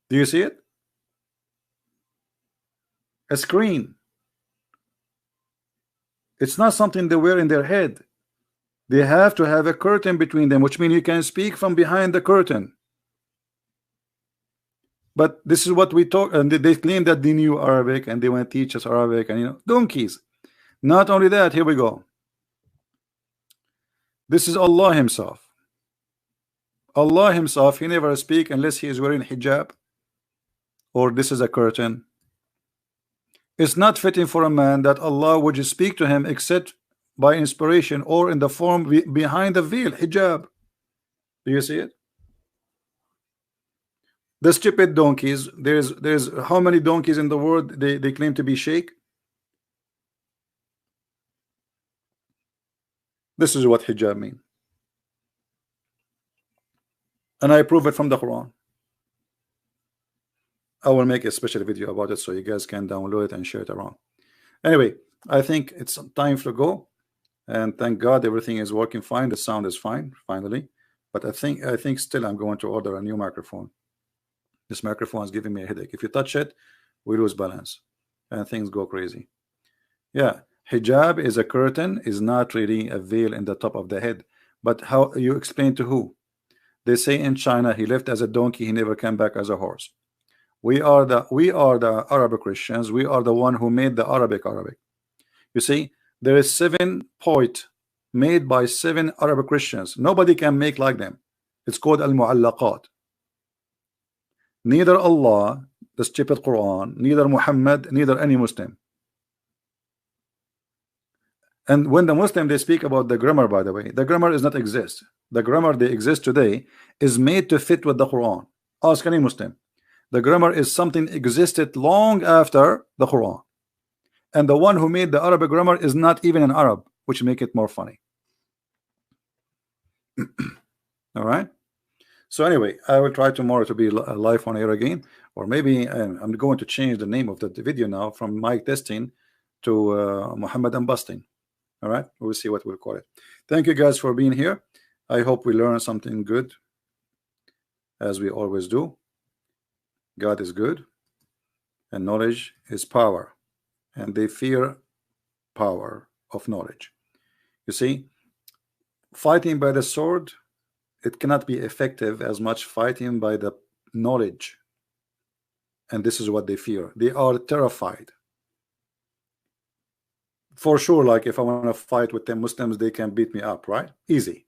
Do you see it? A screen. It's not something they wear in their head. They have to have a curtain between them, which means you can speak from behind the curtain. But this is what we talk, and they claim that they knew Arabic and they want to teach us Arabic, and you know, donkeys. Not only that, here we go. This is Allah himself. Allah himself, he never speak unless he is wearing hijab, or this is a curtain. It's not fitting for a man that Allah would speak to him except by inspiration or in the form behind the veil, hijab. Do you see it? The stupid donkeys. There's how many donkeys in the world they claim to be sheikh? This is what hijab mean, and I prove it from the Quran. I will make a special video about it so you guys can download it and share it around. Anyway, I think it's time to go, and thank God everything is working fine. The sound is fine finally, but I think still I'm going to order a new microphone. This microphone is giving me a headache. If you touch it, we lose balance and things go crazy. Yeah, hijab is a curtain, is not really a veil in the top of the head. But how you explain to who? They say in China he left as a donkey, he never came back as a horse. We are the Arab Christians. We are the one who made the Arabic. You see, there is 7 poets made by 7 Arab Christians. Nobody can make like them. It's called al-mu'allaqat. Neither Allah, the stupid Quran, neither Muhammad, neither any Muslim. And when the Muslim they speak about the grammar, by the way, the grammar does not exist. The grammar they exist today is made to fit with the Quran. Ask any Muslim. The grammar is something existed long after the Quran, and the one who made the Arabic grammar is not even an Arab, which make it more funny. All right, So anyway, I will try tomorrow to be live on air again, or maybe I'm going to change the name of the video now from Mike Testing to Muhammad and Busting. All right, we'll see what we'll call it. Thank you guys for being here. I hope we learn something good, as we always do. God is good, and knowledge is power, and they fear power of knowledge. You see, fighting by the sword, it cannot be effective as much fighting by the knowledge. And this is what they fear. They are terrified. For sure, like if I want to fight with 10 Muslims, they can beat me up, right? Easy.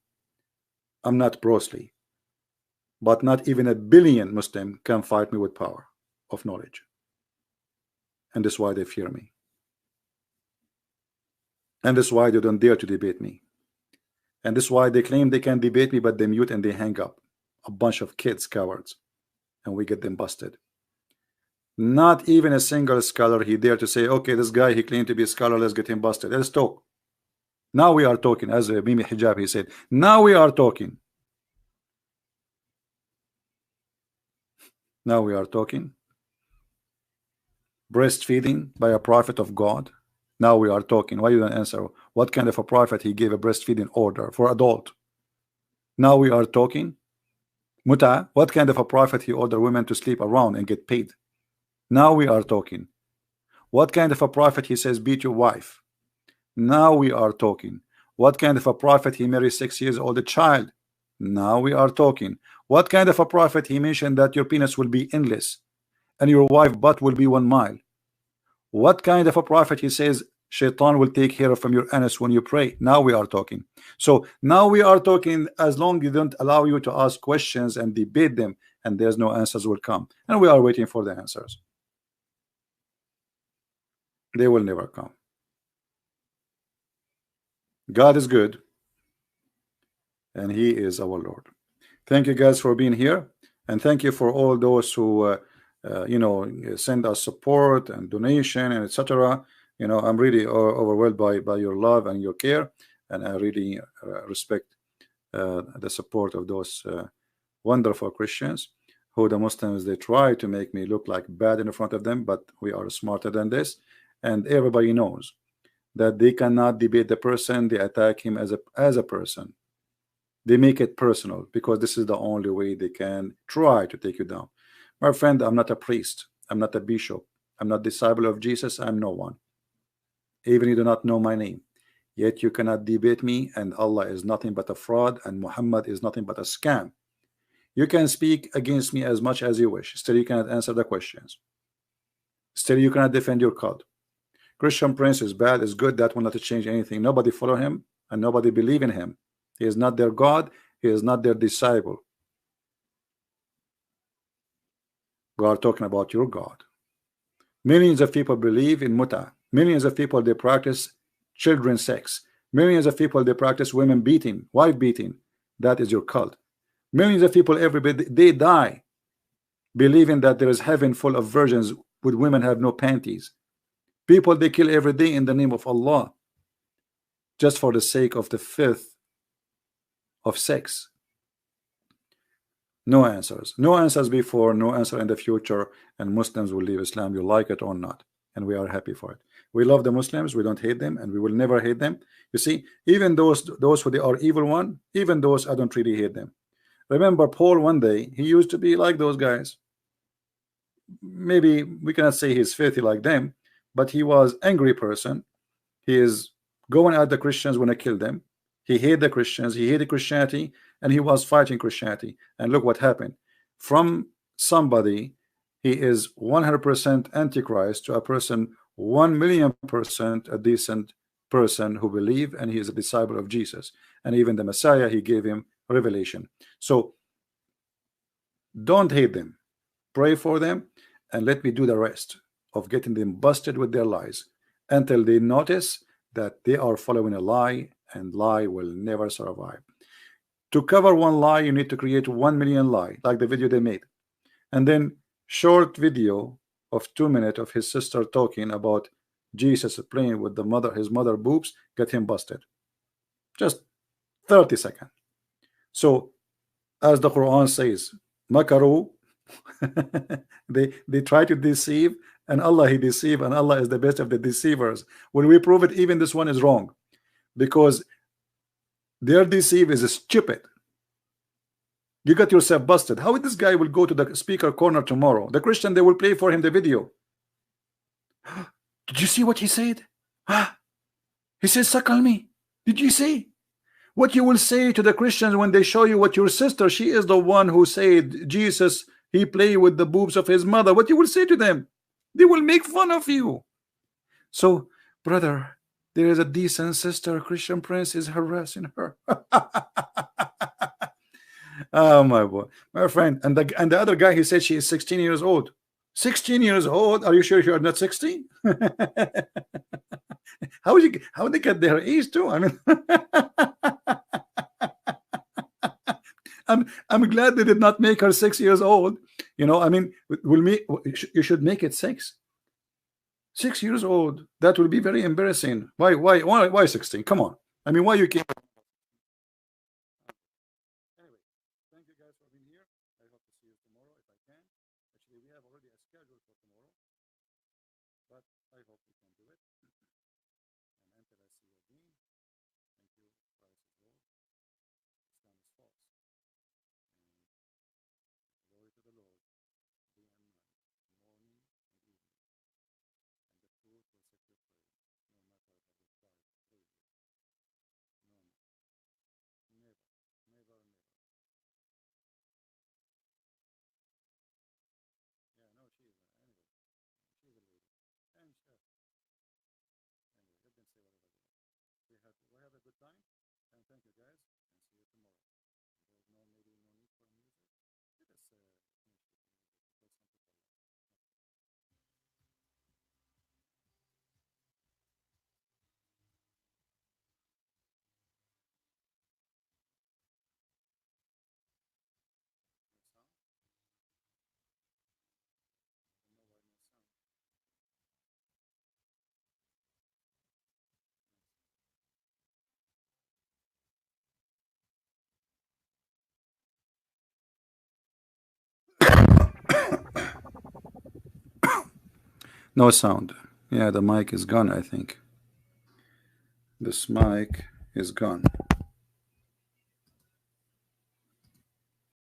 I'm not Bruce Lee. But not even a billion Muslim can fight me with power of knowledge. And that's why they fear me. And that's why they don't dare to debate me. And that's why they claim they can debate me, but they mute and they hang up. A bunch of kids, cowards. And we get them busted. Not even a single scholar he dared to say, okay, this guy, he claimed to be a scholar, let's get him busted. Let's talk. Now we are talking. As Mimi Hijab, he said, now we are talking. Now we are talking. Breastfeeding by a prophet of God. Now we are talking. Why you don't answer? What kind of a prophet he gave a breastfeeding order for adult? Now we are talking. Muta, what kind of a prophet he ordered women to sleep around and get paid? Now we are talking. What kind of a prophet he says beat your wife? Now we are talking. What kind of a prophet he married 6 years old child? Now we are talking. What kind of a prophet he mentioned that your penis will be endless and your wife butt will be 1 mile? What kind of a prophet he says Shaitan will take care from your anus when you pray? Now we are talking. So now we are talking, as long as you don't allow you to ask questions and debate them, and there's no answers will come, and we are waiting for the answers. They will never come. God is good, and He is our Lord. Thank you guys for being here, and thank you for all those who you know, send us support and donation and etc. You know, I'm really overwhelmed by your love and your care, and I really respect the support of those wonderful Christians who the Muslims, they try to make me look like bad in front of them, but we are smarter than this, and everybody knows that they cannot debate the person. They attack him as a person. They make it personal because this is the only way they can try to take you down. My friend, I'm not a priest. I'm not a bishop. I'm not disciple of Jesus. I'm no one. Even you do not know my name. Yet you cannot debate me, and Allah is nothing but a fraud, and Muhammad is nothing but a scam. You can speak against me as much as you wish. Still you cannot answer the questions. Still you cannot defend your cult. Christian Prince is bad, is good. That will not change anything. Nobody follow him, and nobody believe in him. He is not their God. He is not their disciple. We are talking about your God. Millions of people believe in muta. Millions of people, they practice children sex. Millions of people, they practice women beating, wife beating. That is your cult. Millions of people every day, they die believing that there is heaven full of virgins with women have no panties. People, they kill every day in the name of Allah just for the sake of the filth of sex. No answers. No answers before, no answer in the future, and Muslims will leave Islam, you like it or not, and we are happy for it. We love the Muslims, we don't hate them, and we will never hate them. You see, even those who they are evil one, even those, I don't really hate them. Remember Paul, one day he used to be like those guys. Maybe we cannot say he's filthy like them, but he was angry person. He is going at the Christians when I kill them. He hated the Christians, he hated Christianity, and he was fighting Christianity. And look what happened. From somebody, he is 100% antichrist, to a person 1,000,000% a decent person who believe, and he is a disciple of Jesus. And even the Messiah, he gave him revelation. So don't hate them, pray for them, and let me do the rest of getting them busted with their lies until they notice that they are following a lie, and lie will never survive. To cover one lie, you need to create 1 million lie, like the video they made, and then short video of 2 minutes of his sister talking about Jesus playing with his mother boobs, get him busted. Just 30 seconds. So as the Quran says. Makaru. They try to deceive, and Allah He deceive, and Allah is the best of the deceivers. When we prove it, even this one is wrong, because their deceive is stupid. You got yourself busted. How this guy will go to the speaker corner tomorrow? The Christian, they will play for him the video. Did you see what he said? He says, suckle me. Did you see? What you will say to the Christians when they show you what your sister, she is the one who said Jesus, he played with the boobs of his mother. What you will say to them? They will make fun of you. So, brother, there is a decent sister, Christian Prince is harassing her. Oh my boy, my friend, and the other guy, he said she is 16 years old. 16 years old? Are you sure you are not 16? How they get their age too? I mean, I'm glad they did not make her 6 years old. You know, I mean, you should make it 6. 6 years old. That will be very embarrassing. Why 16? Come on. I mean, why you can't? Anyway, thank you guys for being here. I hope to see you tomorrow if I can. Actually, we have already a schedule for tomorrow, but I hope we can do it. And until I see you again, thank you. Christ is Lord. Islam is false. And glory to the Lord, day and night, morning and evening. And the truth will set you free, no matter how they try to free you. No, never, never, never. Yeah, no, she is anyway. She's a lady, and anyway, let them say whatever they want. We have a good time, and thank you guys, and see you tomorrow. There's maybe no need for music. Let us finish with music because some people like it. No sound? I don't know why no sound. No sound. Yeah, the mic is gone, I think. This mic is gone.